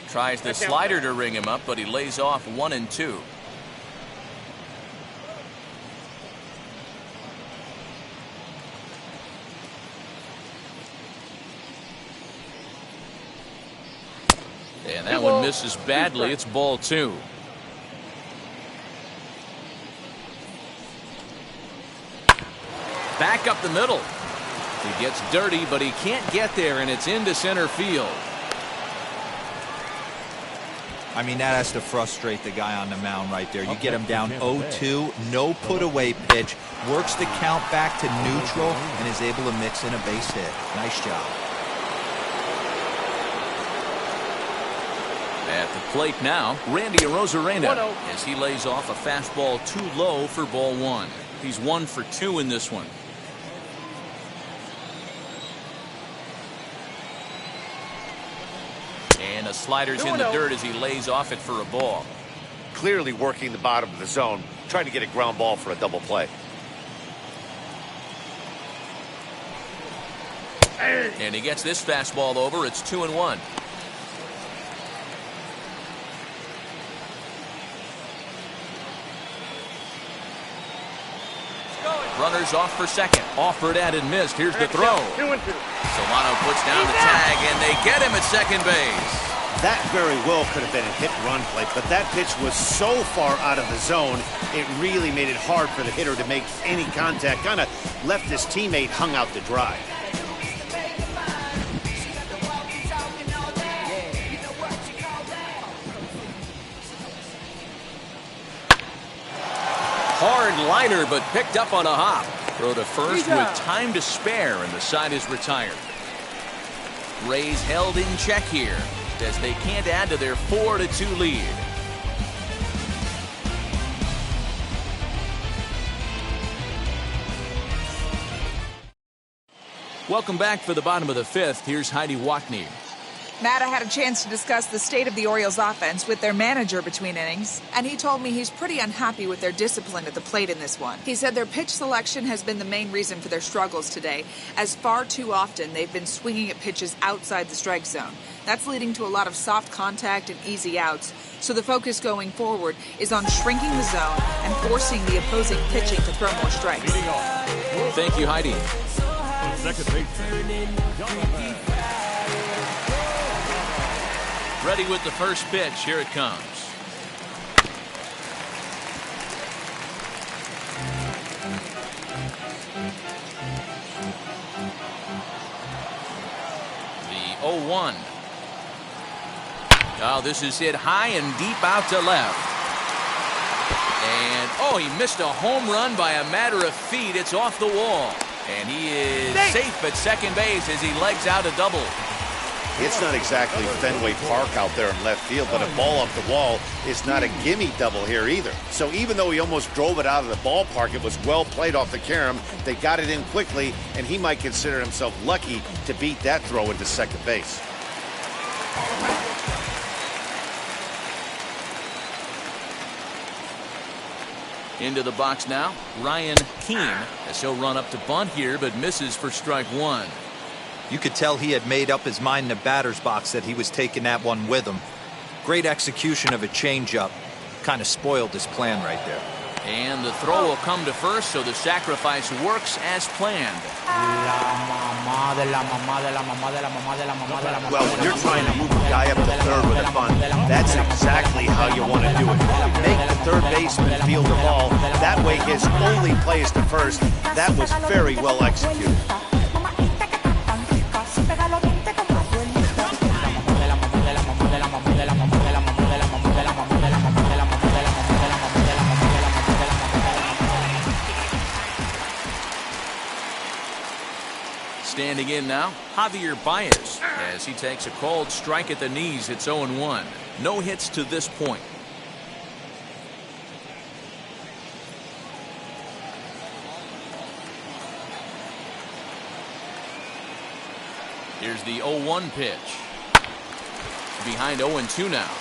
Tries the slider to ring him up, but he lays off 1-2. And that one misses badly. It's ball 2. Back up the middle. He gets dirty, but he can't get there, and it's into center field. I mean, that has to frustrate the guy on the mound right there. You get him down 0-2, no put-away pitch, works the count back to neutral, and is able to mix in a base hit. Nice job. At the plate now, Randy Arozarena, as he lays off a fastball too low for ball 1. He's 1 for 2 in this one. And a slider's in the dirt as he lays off it for a ball. Clearly working the bottom of the zone, trying to get a ground ball for a double play. And he gets this fastball over. It's 2-1. Runners off for second. Offered and missed. Here's the throw. 2-2. Solano puts down the tag, and they get him at second base. That very well could have been a hit-and-run play, but that pitch was so far out of the zone, it really made it hard for the hitter to make any contact. Kind of left his teammate hung out to dry. Hard liner, but picked up on a hop. Throw to first with time to spare, and the side is retired. Rays held in check here, as they can't add to their 4-2 lead. Welcome back for the bottom of the fifth. Here's Heidi Watney. Matt, I had a chance to discuss the state of the Orioles offense with their manager between innings, and he told me he's pretty unhappy with their discipline at the plate in this one. He said their pitch selection has been the main reason for their struggles today, as far too often they've been swinging at pitches outside the strike zone. That's leading to a lot of soft contact and easy outs, so the focus going forward is on shrinking the zone and forcing the opposing pitching to throw more strikes. Thank you, Heidi. Second baseman, Jonathan. Ready with the first pitch. Here it comes. The 0-1. Oh, this is hit high and deep out to left. And, oh, he missed a home run by a matter of feet. It's off the wall. And he is safe at second base as he legs out a double. It's not exactly Fenway Park out there in left field, but a ball up the wall is not a gimme double here either. So even though he almost drove it out of the ballpark, it was well played off the carom. They got it in quickly, and he might consider himself lucky to beat that throw into second base. Into the box now, Ryan Keene, as he'll run up to bunt here, but misses for strike one. You could tell he had made up his mind in the batter's box that he was taking that one with him. Great execution of a changeup. Kind of spoiled his plan right there. And the throw will come to first, so the sacrifice works as planned. Well, when you're trying to move a guy up to third with a bunt, that's exactly how you want to do it. Make the third baseman field the ball. That way his only play is to first. That was very well executed. Standing in now, Javier Baez, as he takes a called strike at the knees. It's 0-1. No hits to this point. Here's the 0-1 pitch. Behind 0-2 now.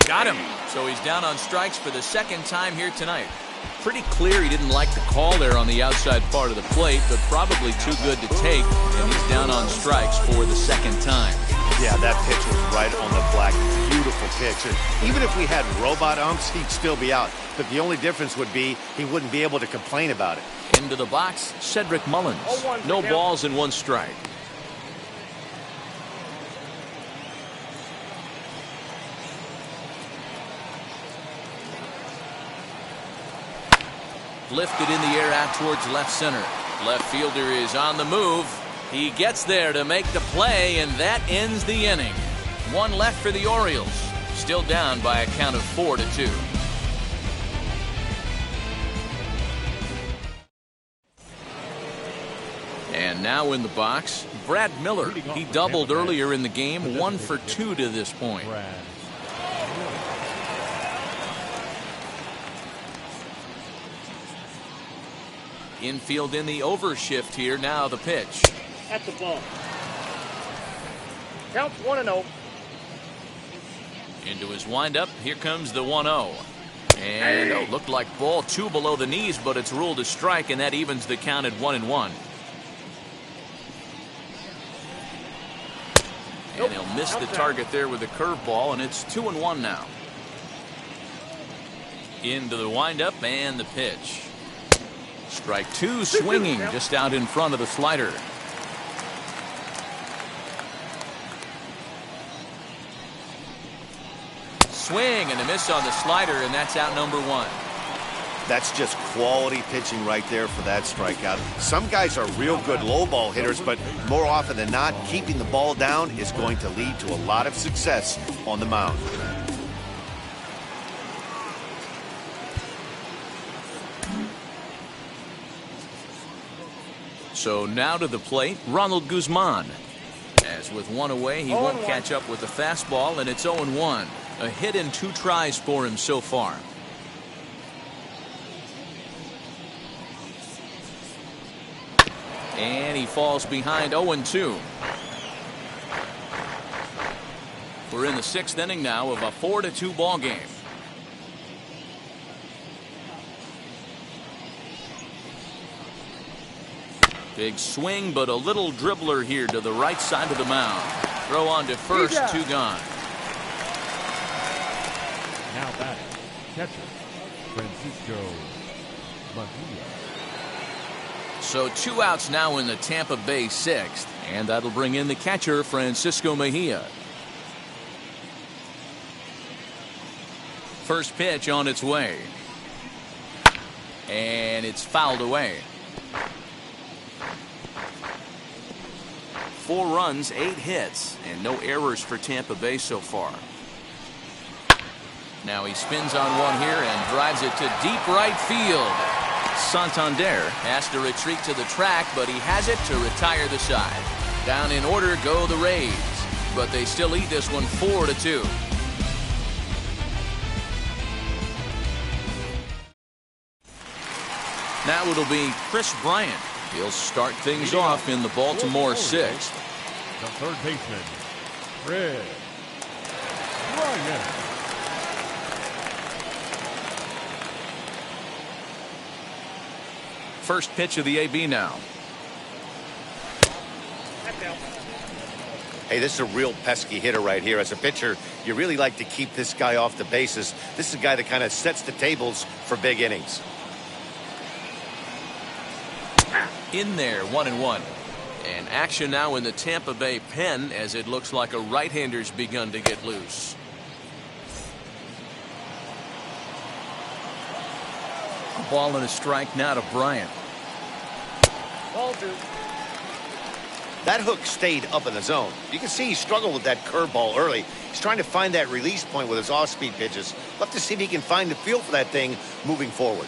Got him. So he's down on strikes for the second time here tonight. Pretty clear he didn't like the call there on the outside part of the plate, but probably too good to take, and he's down on strikes for the second time. Yeah, that pitch was right on the black. Beautiful pitch. And even if we had robot umps, he'd still be out. But the only difference would be he wouldn't be able to complain about it. Into the box, Cedric Mullins. No balls and one strike. Lifted in the air out towards left center. Left fielder is on the move. He gets there to make the play, and that ends the inning. One left for the Orioles. Still down by a count of 4-2. And now in the box, Brad Miller. He doubled earlier in the game, 1 for 2 to this point. Infield in the overshift here. Now the pitch. At the ball. Counts 1-0. Into his windup. Here comes the 1-0. And looked like ball 2 below the knees, but it's ruled a strike, and that evens the count at 1-1. And he'll miss the target there with the curveball, and it's 2-1 now. Into the windup and the pitch. Strike two, swinging just out in front of the slider. Swing and a miss on the slider, and that's out number one. That's just quality pitching right there for that strikeout. Some guys are real good low ball hitters, but more often than not, keeping the ball down is going to lead to a lot of success on the mound. So now to the plate, Ronald Guzman. As with one away, he won't catch up with the fastball, and it's 0-1. A hit and 2 tries for him so far. And he falls behind 0-2. We're in the 6th inning now of a 4-2 ball game. Big swing, but a little dribbler here to the right side of the mound. Throw on to first, 2 gone. Now batting, catcher, Francisco Mejia. So 2 outs now in the Tampa Bay 6th, and that'll bring in the catcher, Francisco Mejia. First pitch on its way. And it's fouled away. 4 runs, 8 hits, and no errors for Tampa Bay so far. Now he spins on one here and drives it to deep right field. Santander has to retreat to the track, but he has it to retire the side. Down in order go the Rays, but they still lead this one 4-2. Now it'll be Chris Bryant. He'll start things off in the Baltimore 6th. The third baseman, Chris Bryant. First pitch of the AB now. Hey, this is a real pesky hitter right here. As a pitcher, you really like to keep this guy off the bases. This is a guy that kind of sets the tables for big innings. In there, 1-1. And action now in the Tampa Bay pen, as it looks like a right-hander's begun to get loose. A ball and a strike now to Bryant. Ball 2. That hook stayed up in the zone. You can see he struggled with that curveball early. He's trying to find that release point with his off-speed pitches. Love to see if he can find the feel for that thing moving forward.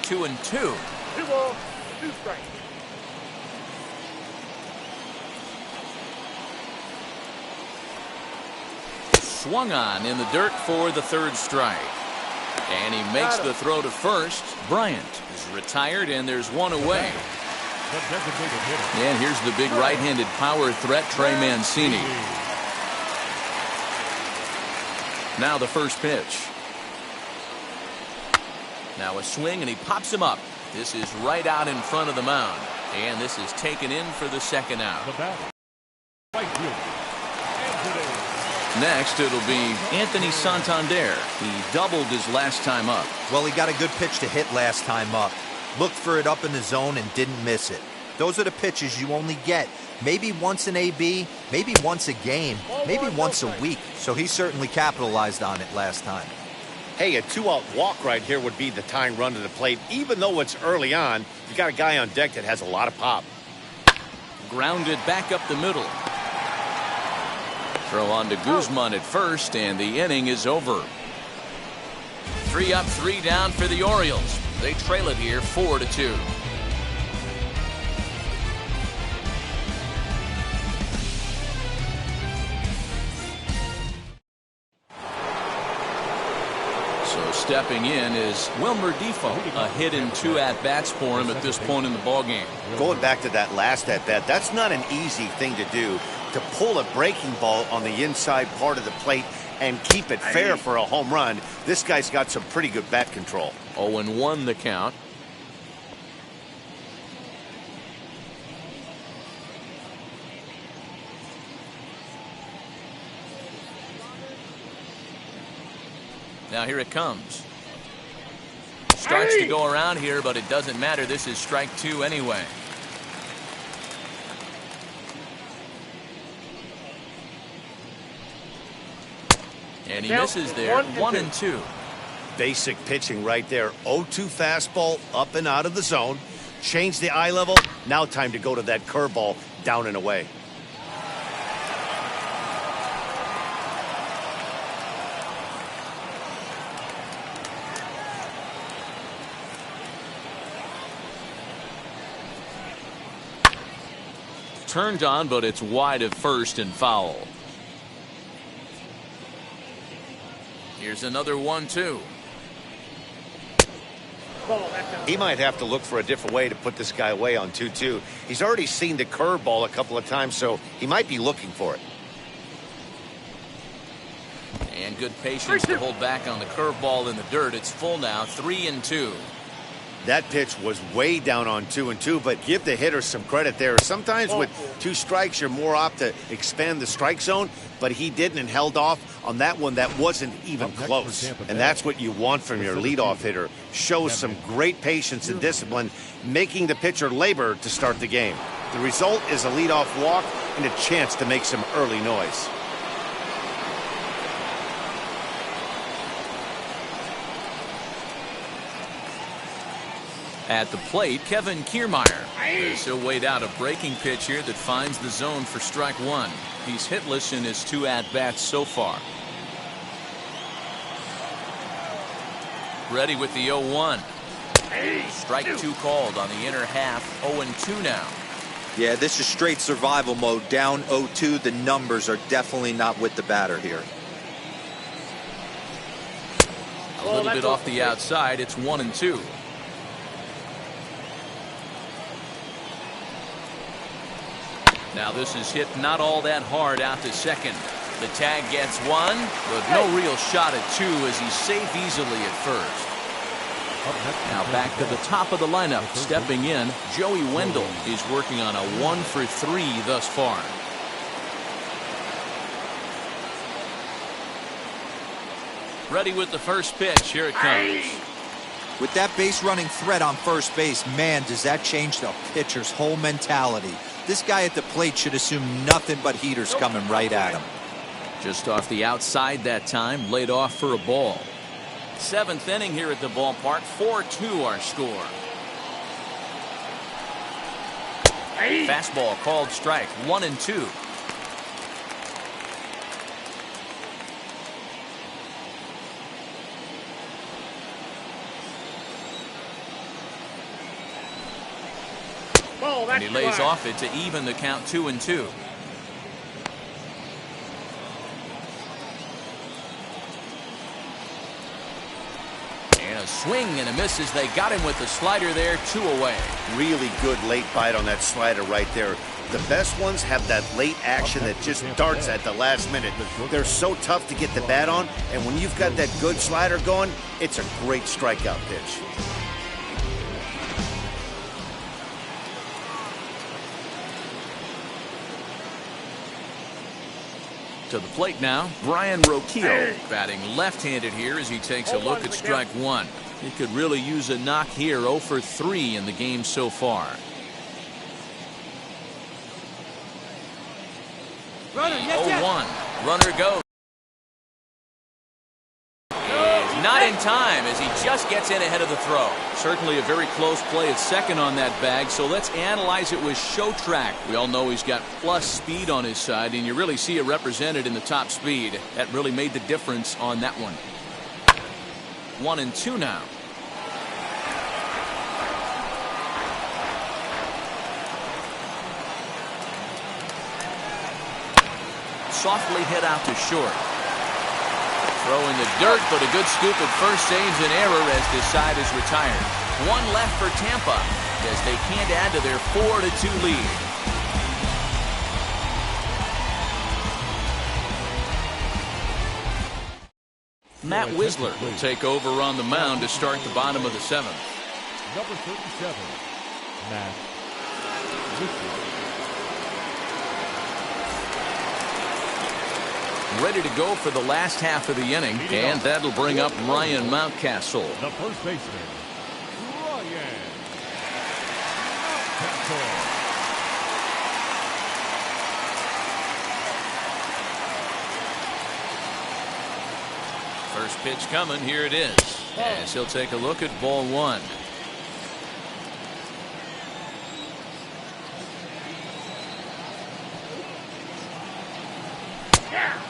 2-2. 2 balls, 2 strikes. Swung on in the dirt for the 3rd strike. And he makes the throw to first. Bryant is retired, and there's 1 away. And here's the big right-handed power threat, Trey Mancini. Now the first pitch. Now a swing, and he pops him up. This is right out in front of the mound. And this is taken in for the 2nd out. Next, it'll be Anthony Santander. He doubled his last time up. Well, he got a good pitch to hit last time up. Looked for it up in the zone and didn't miss it. Those are the pitches you only get maybe once in AB, maybe once a game, maybe once a week. So he certainly capitalized on it last time. Hey, a 2-out walk right here would be the tying run to the plate. Even though it's early on, you got a guy on deck that has a lot of pop. Grounded back up the middle. Throw on to Guzman at first, and the inning is over. 3 up, 3 down for the Orioles. They trail it here 4-2. So stepping in is Wilmer Defoe. A hit and 2 at-bats for him at this point in the ballgame. Going back to that last at-bat, that's not an easy thing to do. To pull a breaking ball on the inside part of the plate and keep it fair for a home run. This guy's got some pretty good bat control. 0-1 the count. Now here it comes. Starts to go around here, but it doesn't matter. This is strike 2 anyway. And he misses there. 1-2. Basic pitching right there. 0-2 fastball up and out of the zone. Change the eye level. Now time to go to that curveball down and away. Turned on, but it's wide of first and foul. Here's another 1-2. He might have to look for a different way to put this guy away on 2-2. He's already seen the curveball a couple of times, so he might be looking for it. And good patience to hold back on the curveball in the dirt. It's full now, 3-2. That pitch was way down on 2-2, but give the hitter some credit there. Sometimes with 2 strikes, you're more apt to expand the strike zone, but he didn't and held off on that one that wasn't even close. And that's what you want from your leadoff hitter. Shows some great patience and discipline, making the pitcher labor to start the game. The result is a leadoff walk and a chance to make some early noise. At the plate, Kevin Kiermaier. He'll wait out a breaking pitch here that finds the zone for strike 1. He's hitless in his 2 at-bats so far. Ready with the 0-1. Strike 2 called on the inner half. 0-2 now. Yeah, this is straight survival mode. Down 0-2. The numbers are definitely not with the batter here. A little bit off the outside. It's 1-2. Now this is hit not all that hard out to second. The tag gets 1, but no real shot at 2 as he's safe easily at first. Now back to the top of the lineup. Stepping in, Joey Wendell is working on a 1-for-3 thus far. Ready with the first pitch. Here it comes. With that base running threat on first base, man, does that change the pitcher's whole mentality. This guy at the plate should assume nothing but heaters coming right at him. Just off the outside that time, laid off for a ball. 7th inning here at the ballpark. 4-2 our score. Fastball called strike. 1-2. And he lays off it to even the count. 2-2. And a swing and a miss as they got him with the slider there. 2 away. Really good late bite on that slider right there. The best ones have that late action that just darts at the last minute. They're so tough to get the bat on, and when you've got that good slider going, it's a great strikeout pitch. To the plate now, Brian Roquillo batting left-handed here as he takes a look at strike 1. He could really use a knock here. 0-for-3 in the game so far. Runner, 0-1. Runner goes. Not in time as he just gets in ahead of the throw. Certainly a very close play at second on that bag, so let's analyze it with show track. We all know he's got plus speed on his side, and you really see it represented in the top speed. That really made the difference on that one. 1-2 now. Softly hit out to short. Throw in the dirt, but a good scoop at first saves an error as this side is retired. 1 left for Tampa as they can't add to their 4-2 lead. Matt Wisler will take over on the mound to start the bottom of the 7th. Number 37, Matt Wisler. ready to go for the last half of the inning, and that'll bring up Ryan Mountcastle. The first baseman, Ryan Mountcastle. First pitch coming. Here it is. As he'll take a look at ball one.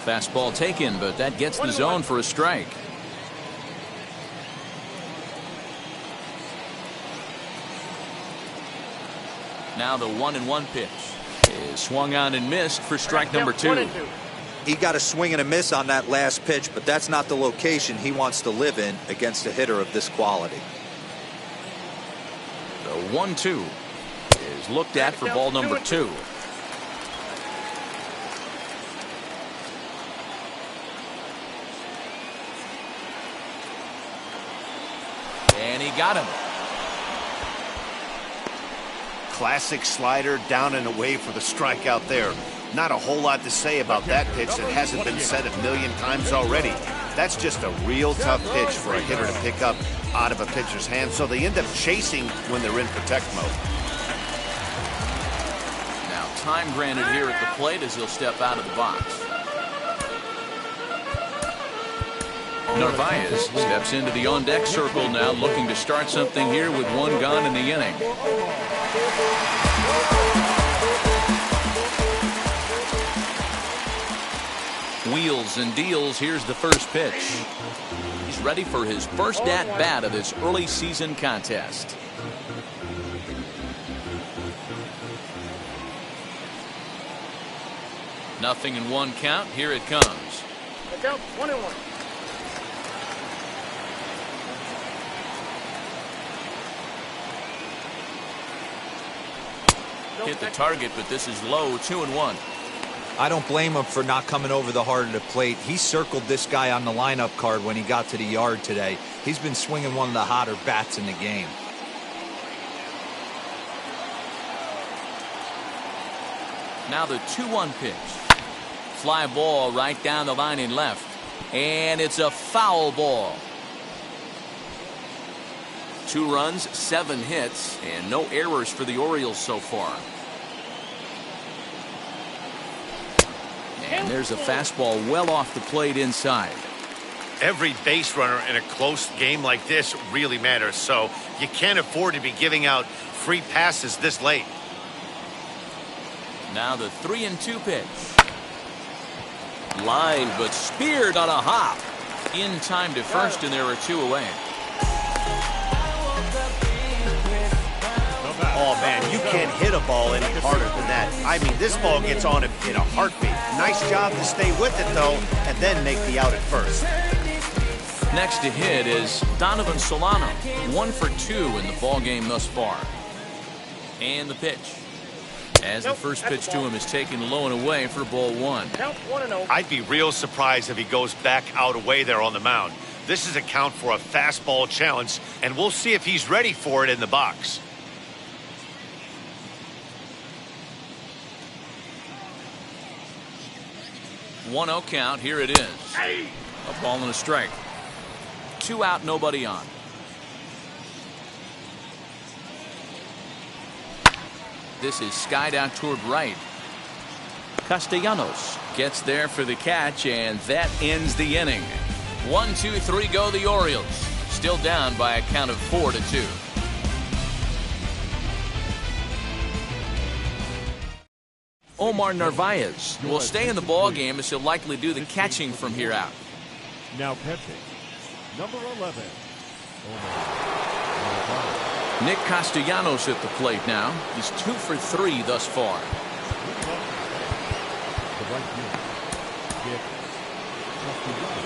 Fastball taken, but that gets the zone for a strike. Now the 1-1 pitch is swung on and missed for strike number 2. He got a swing and a miss on that last pitch, but that's not the location he wants to live in against a hitter of this quality. The 1-2 is looked at for ball number 2. And he got him. Classic slider down and away for the strikeout there. Not a whole lot to say about that pitch that hasn't been said a million times already. That's just a real tough pitch for a hitter to pick up out of a pitcher's hand, so they end up chasing when they're in protect mode. Now time granted here at the plate as he'll step out of the box. Narvaez steps into the on-deck circle now, looking to start something here with one gone in the inning. Wheels and deals. Here's the first pitch. He's ready for his first at-bat of this early season contest. Nothing in one count. Here it comes. The count 1-1. Hit the target, but this is low. 2-1. I don't blame him for not coming over the heart of the plate. He circled this guy on the lineup card when he got to the yard today. He's been swinging one of the hotter bats in the game. Now the 2-1 pitch. Fly ball right down the line in left. And it's a foul ball. 2 runs, 7 hits, and no errors for the Orioles so far. And there's a fastball well off the plate inside. Every base runner in a close game like this really matters, so you can't afford to be giving out free passes this late. Now the 3-2 pitch. Lined but speared on a hop. In time to first, and there are 2 away. Oh, man, you can't hit a ball any harder than that. I mean, this ball gets on it in a heartbeat. Nice job to stay with it, though, and then make the out at first. Next to hit is Donovan Solano. 1 for 2 in the ball game thus far. And the pitch. As the first pitch to him is taken low and away for ball 1. Count 1-0. I'd be real surprised if he goes back out away there on the mound. This is a count for a fastball challenge, and we'll see if he's ready for it in the box. One 1-0 count. Here it is. A ball and a strike. 2 out, nobody on. This is skied out toward right. Castellanos gets there for the catch, and that ends the inning. 1, 2, 3 go the Orioles. Still down by a count of 4-2. Omar Narvaez will stay in the ball game as he'll likely do the catching from here out. Now catching, number 11. Nick Castellanos at the plate now. He's 2 for 3 thus far. The right fielder, Nick Castellanos.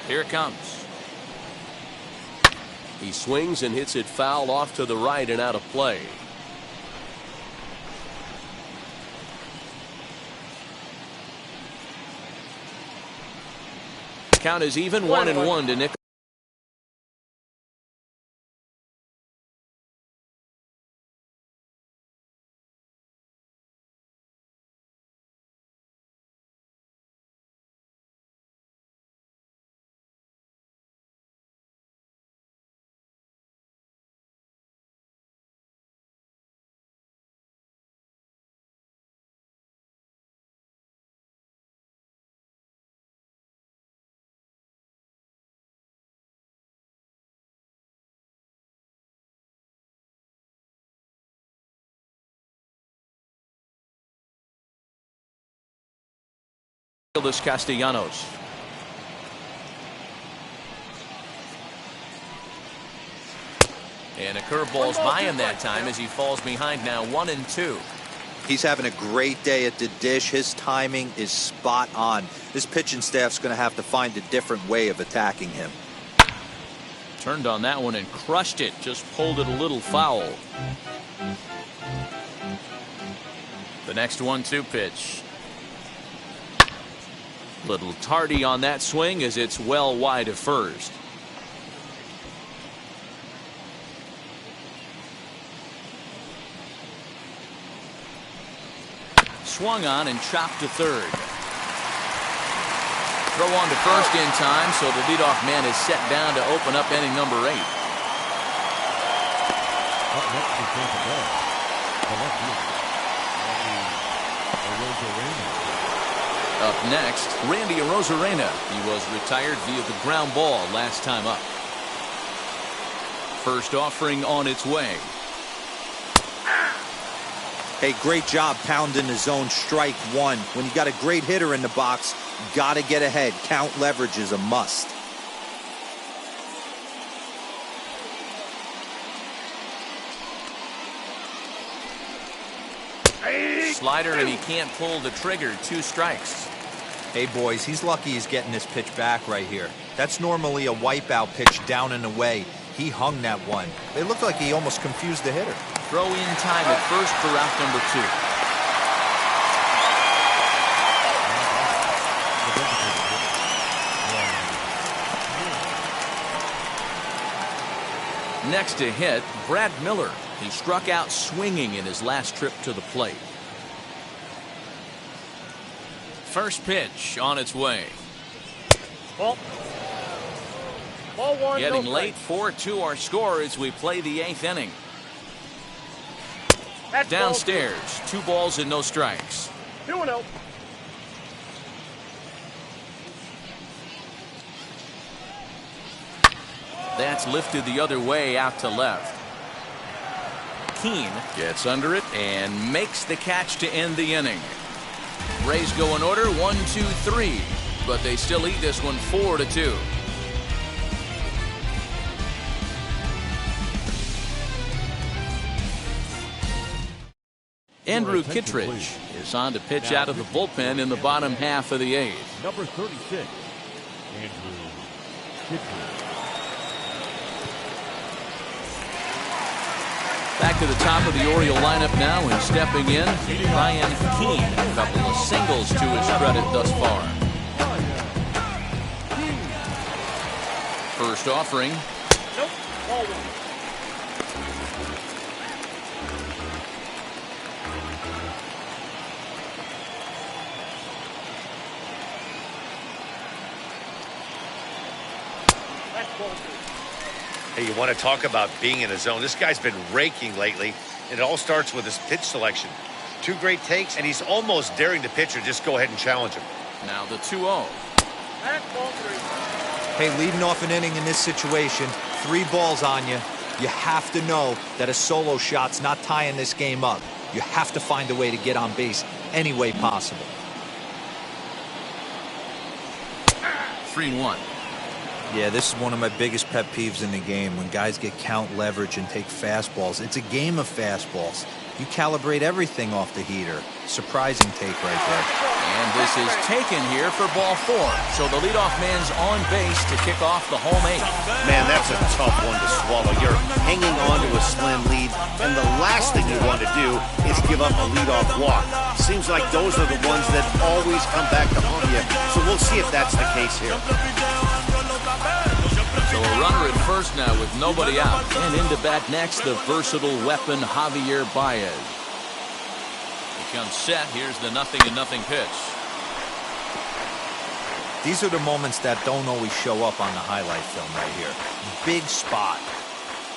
Here it comes. He swings and hits it foul off to the right and out of play. Count is even. 1-1 to Nick Castellanos. And a curveball's by him that time as he falls behind now 1-2. He's having a great day at the dish. His timing is spot on. This pitching staff's going to have to find a different way of attacking him. Turned on that one and crushed it. Just pulled it a little foul. The next 1-2 pitch. Little tardy on that swing as it's well wide of first. Swung on and chopped to third. Throw on to first in time, so the leadoff man is set down to open up inning number 8. Up next is Tampa Bay. The left fielder, Up next, Randy Arozarena. He was retired via the ground ball last time up. First offering on its way. Hey, great job pounding the zone. Strike one. When you got a great hitter in the box, got to get ahead. Count leverage is a must. Slider, and he can't pull the trigger. 2 strikes. Hey, boys, he's lucky he's getting this pitch back right here. That's normally a wipeout pitch down and away. He hung that one. It looked like he almost confused the hitter. Throw in time at first for out number 2. Next to hit, Brad Miller. He struck out swinging in his last trip to the plate. First pitch on its way. Ball 1. Getting late, 4-2 our score as we play the 8th inning. That's Downstairs, 2 balls and no strikes. 2-0. That's lifted the other way out to left. Keene gets under it and makes the catch to end the inning. Rays go in order 1-2-3, but they still lead this one 4-2. Andrew Kittredge is on to pitch out of the bullpen in the bottom half of the 8th. number 36, Andrew Kittredge. Back to the top of the Oriole lineup now, and stepping in, Ryan Keene. A couple of singles to his credit thus far. First offering. Nope. Ball 1. Hey, you want to talk about being in a zone? This guy's been raking lately, and it all starts with his pitch selection. 2 great takes, and he's almost daring the pitcher just go ahead and challenge him. Now the 2-0. That's ball 3. Hey, leading off an inning in this situation, 3 balls on you. You have to know that a solo shot's not tying this game up. You have to find a way to get on base any way possible. 3-1. Yeah, this is one of my biggest pet peeves in the game, when guys get count leverage and take fastballs. It's a game of fastballs. You calibrate everything off the heater. Surprising take right there. And this is taken here for ball 4. So the leadoff man's on base to kick off the home 8th. Man, that's a tough one to swallow. You're hanging on to a slim lead, and the last thing you want to do is give up a leadoff walk. Seems like those are the ones that always come back to haunt you. So we'll see if that's the case here. So a runner at first now with nobody out. And into bat next, the versatile weapon Javier Baez. He comes set. Here's the 0-0 pitch. These are the moments that don't always show up on the highlight film right here. Big spot.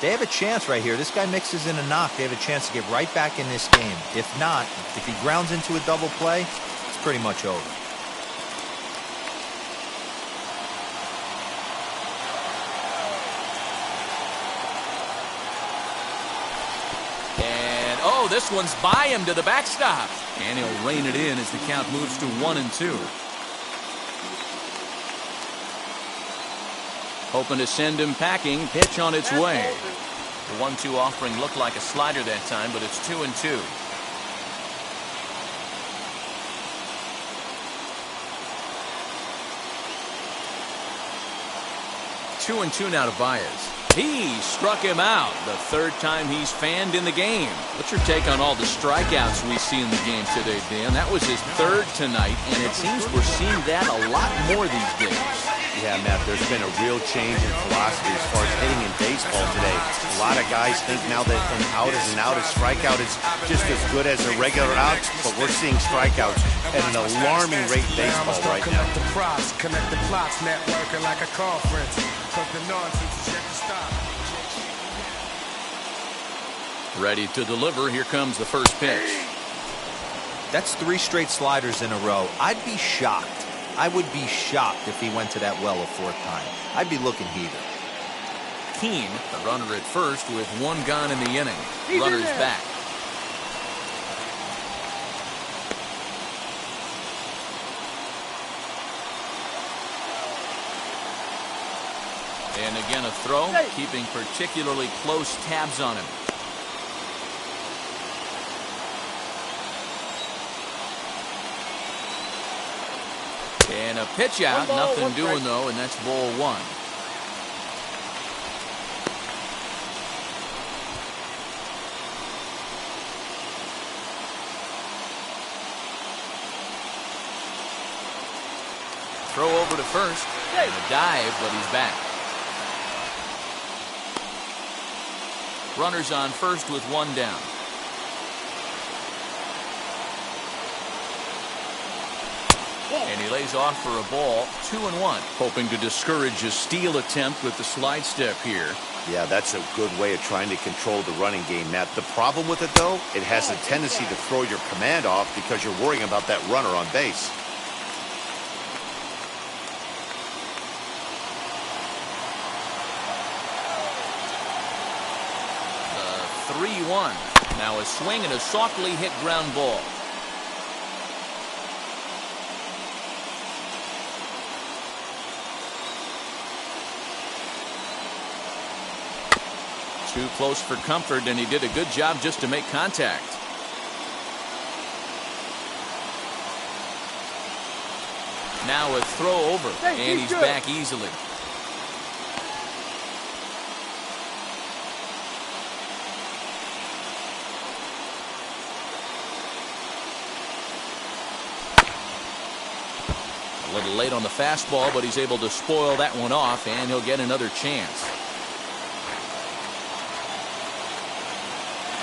They have a chance right here. This guy mixes in a knock. They have a chance to get right back in this game. If not, if he grounds into a double play, it's pretty much over. Oh, this one's by him to the backstop. And he'll rein it in as the count moves to 1-2. Hoping to send him packing. Pitch on its way. The 1-2 offering looked like a slider that time, but it's 2-2. 2-2 now to Baez. He struck him out the third time he's fanned in the game. What's your take on all the strikeouts we see in the game today, Dan? That was his third tonight, and it seems we're seeing that a lot more these days. Yeah, Matt, there's been a real change in philosophy as far as hitting in baseball today. A lot of guys think now that an out is an out, a strikeout is just as good as a regular out, but we're seeing strikeouts at an alarming rate in baseball right now. Connect the plots, networking like a conference. Cause the nonsense is yet to stop. Ready to deliver. Here comes the first pitch. That's 3 straight sliders in a row. I'd be shocked. I would be shocked if he went to that well a 4th time. I'd be looking heated. Keane, the runner at first with 1 gone in the inning. Runner's back. And again a throw, keeping particularly close tabs on him. And a pitch out, nothing doing though, and that's ball 1. Throw over to first, and a dive, but he's back. Runners on first with 1 down. And he lays off for a ball, 2-1. Hoping to discourage a steal attempt with the slide step here. Yeah, that's a good way of trying to control the running game, Matt. The problem with it, though, it has a tendency to throw your command off because you're worrying about that runner on base. The 3-1. Now a swing and a softly hit ground ball. Too close for comfort, and he did a good job just to make contact. Now a throw over, and he's back easily. A little late on the fastball, but he's able to spoil that one off, and he'll get another chance.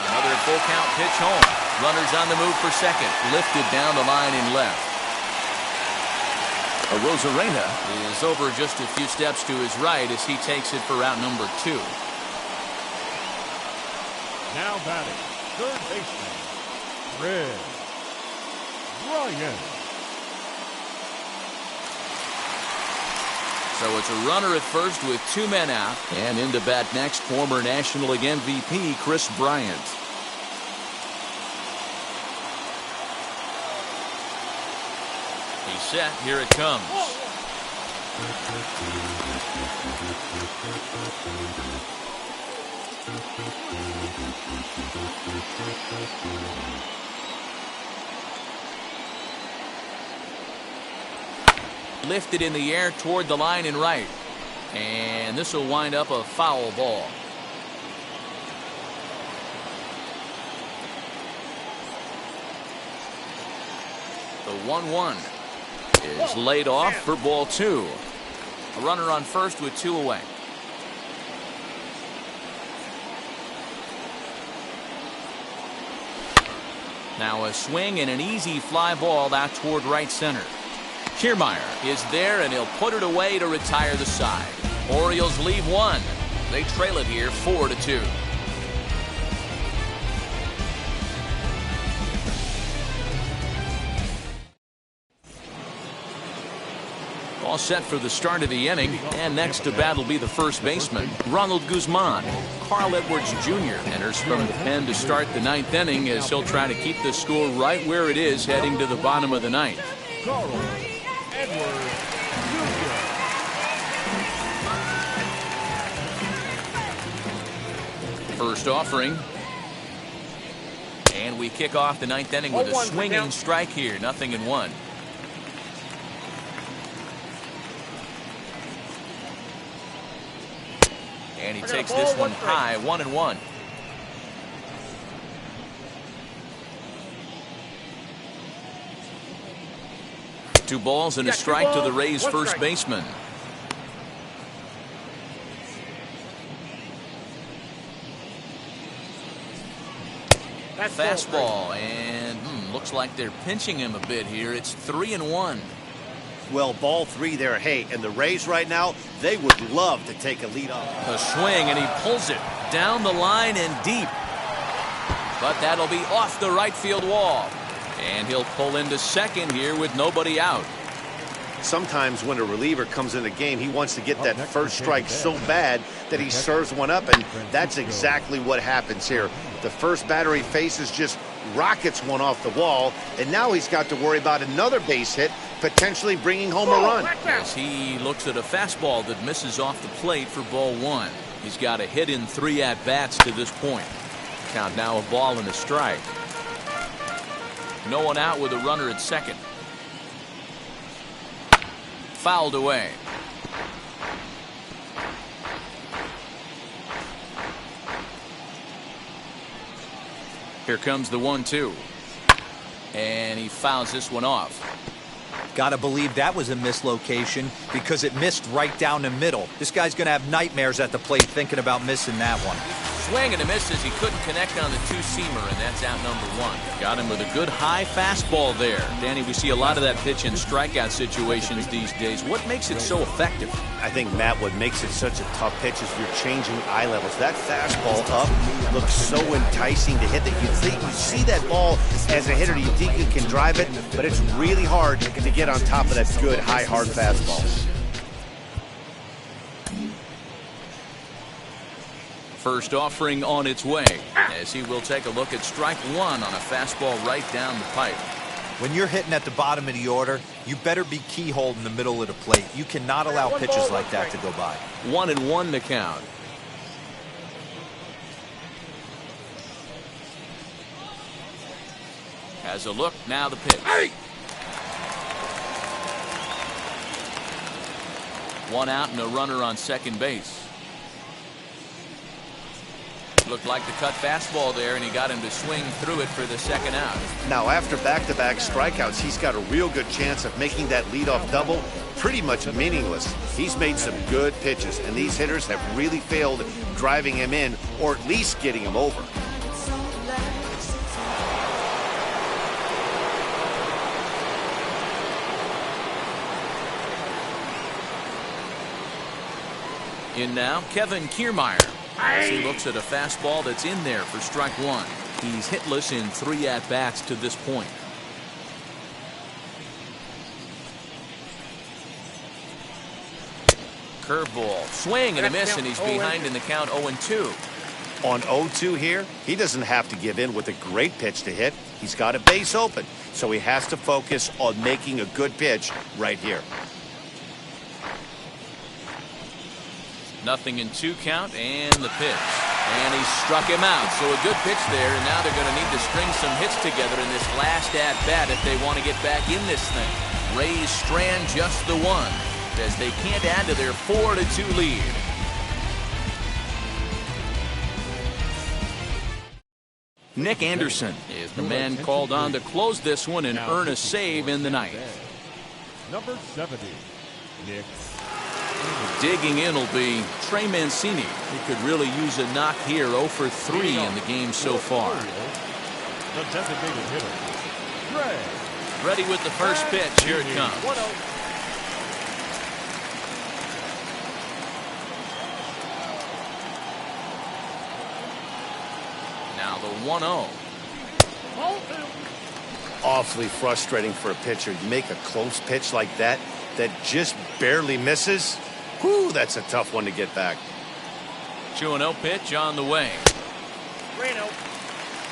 Another full count pitch home. Runners on the move for second. Lifted down the line in left. Rosarena is over just a few steps to his right as he takes it for route number 2. Now batting, third baseman, Red Bryant. So it's a runner at first with 2 men out. And in to bat next, former National League MVP Kris Bryant. He's set. Here it comes. Lifted in the air toward the line and right. And this will wind up a foul ball. The 1-1 is laid off for ball 2. A runner on first with 2 away. Now a swing and an easy fly ball out toward right center. Kiermaier is there, and he'll put it away to retire the side. Orioles leave 1. They trail it here 4-2. All set for the start of the inning, and next to bat will be the first baseman, Ronald Guzman. Carl Edwards Jr. enters from the pen to start the 9th inning as he'll try to keep the score right where it is heading to the bottom of the 9th. Carl Edwards Jr. First offering. And we kick off the ninth inning with a swinging strike here. 0-1. And he takes this one high. 1-1. Two balls and a strike to the Rays first baseman. Fastball, and looks like they're pinching him a bit here. It's 3-1. Well, ball 3 there. Hey, and the Rays right now, they would love to take a lead off. A swing, and he pulls it down the line and deep. But that'll be off the right field wall. And he'll pull into second here with nobody out. Sometimes when a reliever comes in the game, he wants to get that first strike so bad that he serves one up, and that's exactly what happens here. The first batter he faces just rockets one off the wall, and now he's got to worry about another base hit, potentially bringing home a run. As he looks at a fastball that misses off the plate for ball 1. He's got a hit in 3 at-bats to this point. Count now a ball and a strike. No one out with a runner at second. Fouled away. Here comes the 1-2. And he fouls this one off. Gotta believe that was a mislocation because it missed right down the middle. This guy's gonna have nightmares at the plate thinking about missing that one. Swing and a miss as he couldn't connect on the 2-seamer, and that's out number 1. Got him with a good high fastball there. Danny, we see a lot of that pitch in strikeout situations these days. What makes it so effective? I think, Matt, what makes it such a tough pitch is you're changing eye levels. That fastball up looks so enticing to hit that you think you see that ball as a hitter, you think you can drive it, but it's really hard to get on top of that good high hard fastball. First offering on its way as he will take a look at strike 1 on a fastball right down the pipe. When you're hitting at the bottom of the order, you better be keyholed in the middle of the plate. You cannot allow pitches like that to go by. 1-1 the count. Has a look, now the pitch. One out and a runner on second base. Looked like the cut fastball there, and he got him to swing through it for the second out. Now, after back-to-back strikeouts, he's got a real good chance of making that leadoff double pretty much meaningless. He's made some good pitches, and these hitters have really failed driving him in or at least getting him over. In now, Kevin Kiermaier. As he looks at a fastball that's in there for strike 1. He's hitless in 3 at-bats to this point. Curveball, swing and a miss, and he's behind in the count 0-2. On 0-2 here, he doesn't have to give in with a great pitch to hit. He's got a base open, so he has to focus on making a good pitch right here. 0-2 count, and the pitch. And he struck him out, so a good pitch there, and now they're going to need to string some hits together in this last at-bat if they want to get back in this thing. Rays strand just the one, as they can't add to their 4-2 lead. Nick Anderson is the man called on to close this one and earn a save in the ninth. Number 70, Nick. Digging in will be Trey Mancini. He could really use a knock here. 0 for 3 in the game so far. The designated hitter, Trey. Ready with the first pitch. Here it comes. 1-0. Now the 1-0. Awfully frustrating for a pitcher. You make a close pitch like that just barely misses. Whew, that's a tough one to get back. 2-0 pitch on the way. 3-0.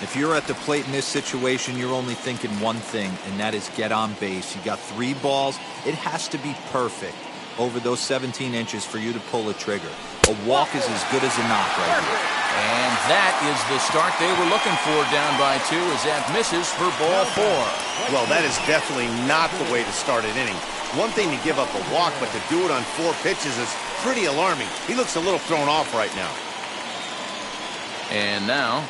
If you're at the plate in this situation, you're only thinking one thing, and that is get on base. You got 3 balls. It has to be perfect. over those 17 inches for you to pull a trigger. A walk is as good as a knock right here. And that is the start they were looking for, down by 2, as that misses for ball 4. Well, that is definitely not the way to start an inning. One thing to give up a walk, but to do it on 4 pitches is pretty alarming. He looks a little thrown off right now. And now,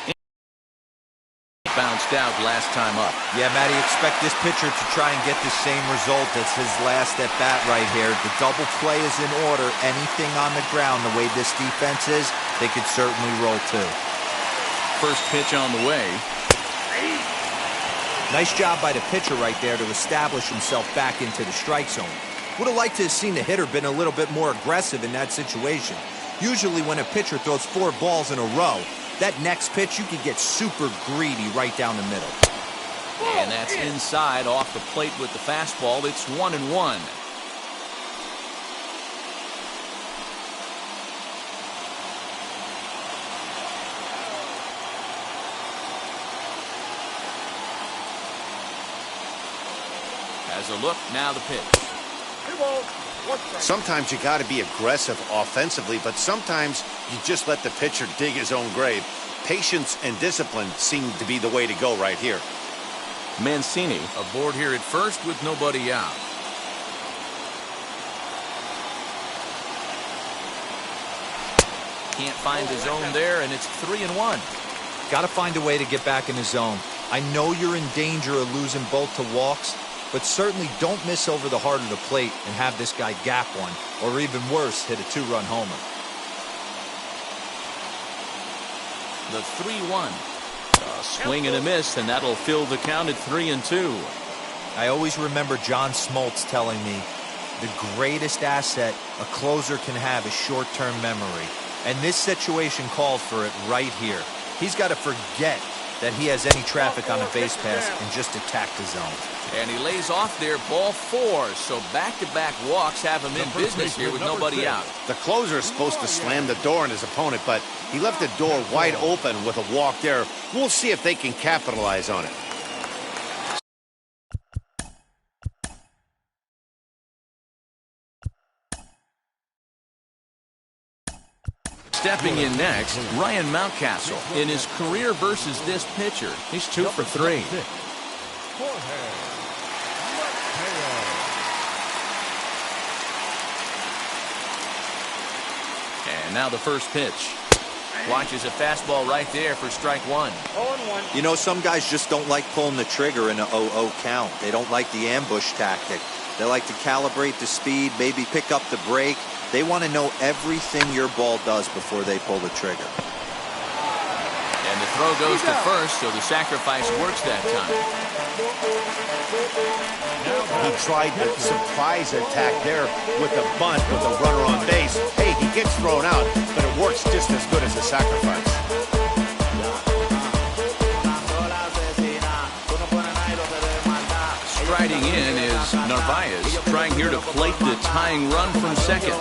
bounced out last time up. Yeah, Matty, expect this pitcher to try and get the same result as his last at bat right here. The double play is in order. Anything on the ground, the way this defense is, they could certainly roll too. First pitch on the way. Nice job by the pitcher right there to establish himself back into the strike zone. Would have liked to have seen the hitter been a little bit more aggressive in that situation. Usually when a pitcher throws 4 balls in a row, that next pitch you could get super greedy right down the middle. And that's inside off the plate with the fastball. It's 1-1. As a look, now the pitch. Sometimes you got to be aggressive offensively, but sometimes you just let the pitcher dig his own grave. Patience and discipline seem to be the way to go right here. Mancini aboard here at first with nobody out. Can't find the zone there, and it's 3-1. Got to find a way to get back in the zone. I know you're in danger of losing both to walks, but certainly don't miss over the heart of the plate and have this guy gap one, or even worse, hit a 2-run homer. The 3-1. A swing and a miss, and that'll fill the count at 3-2. I always remember John Smoltz telling me the greatest asset a closer can have is short-term memory. And this situation called for it right here. He's got to forget that he has any traffic on a base pass and just attack the zone. And he lays off there, ball 4. So back-to-back walks have him in business here with nobody out. The closer is supposed to slam the door on his opponent, but he left the door wide open with a walk there. We'll see if they can capitalize on it. Stepping in next, Ryan Mountcastle. In his career versus this pitcher, he's 2 for 3. And now the first pitch. Watches a fastball right there for strike 1. 0-1. You know, some guys just don't like pulling the trigger in an 0-0 count. They don't like the ambush tactic. They like to calibrate the speed, maybe pick up the break. They want to know everything your ball does before they pull the trigger. And the throw goes to first, so the sacrifice works that time. He tried the surprise attack there with a bunt with a runner on base. Hey, he gets thrown out, but it works just as good as a sacrifice. Striding in is Narvaez, trying here to plate the tying run from second.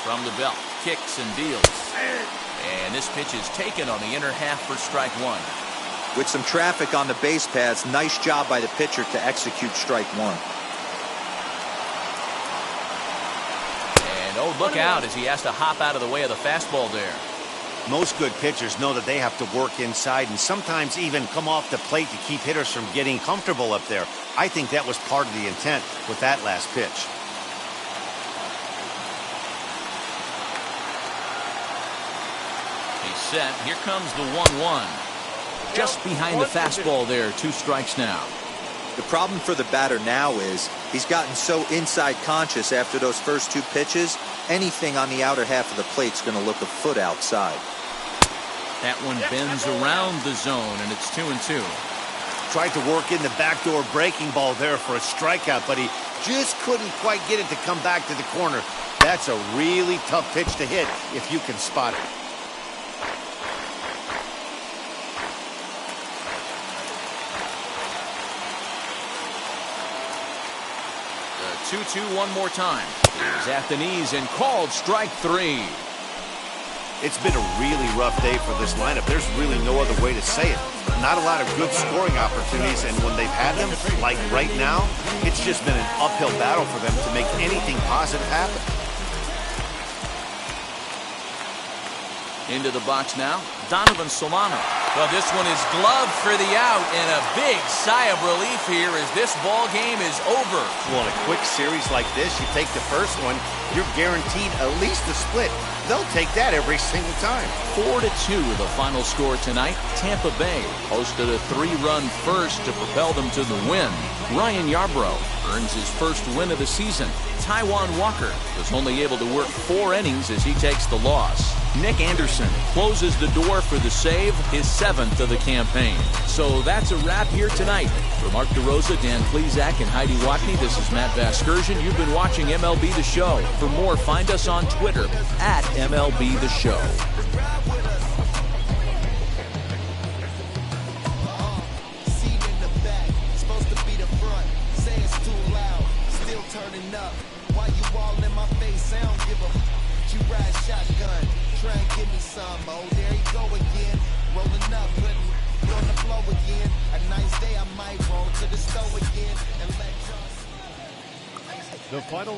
From the belt, kicks and deals. And this pitch is taken on the inner half for strike 1. With some traffic on the base paths, nice job by the pitcher to execute strike 1. And oh, look out as he has to hop out of the way of the fastball there. Most good pitchers know that they have to work inside and sometimes even come off the plate to keep hitters from getting comfortable up there. I think that was part of the intent with that last pitch. He's set. Here comes the 1-1. Just behind the fastball there. 2 strikes now. The problem for the batter now is he's gotten so inside conscious after those first 2 pitches, anything on the outer half of the plate's going to look a foot outside. That one bends around the zone, and it's 2-2. Tried to work in the backdoor breaking ball there for a strikeout, but he just couldn't quite get it to come back to the corner. That's a really tough pitch to hit if you can spot it. 2-2 one more time. Here's at the knees and called strike 3. It's been a really rough day for this lineup. There's really no other way to say it. Not a lot of good scoring opportunities, and when they've had them, like right now, it's just been an uphill battle for them to make anything positive happen. Into the box now, Donovan Solano. Well, this one is gloved for the out, and a big sigh of relief here as this ball game is over. Well, in a quick series like this, you take the first one, you're guaranteed at least a split. They'll take that every single time. 4-2 the final score tonight. Tampa Bay posted a 3-run first to propel them to the win. Ryan Yarbrough earns his first win of the season. Taijuan Walker was only able to work 4 innings as he takes the loss. Nick Anderson closes the door for the save, his 7th of the campaign. So that's a wrap here tonight. For Mark DeRosa, Dan Plesac, and Heidi Watney, this is Matt Vasgersian. You've been watching MLB The Show. For more, find us on Twitter at MLB The Show. Seat in the back, supposed to be the front. Say it's too loud, still turning up. Why you all in my face? I don't give a you ride shotgun. Try and give me some. Oh, there you go again. Rolling up, putting on the flow again. A nice day, I might roll to the store again and let y'all see. The final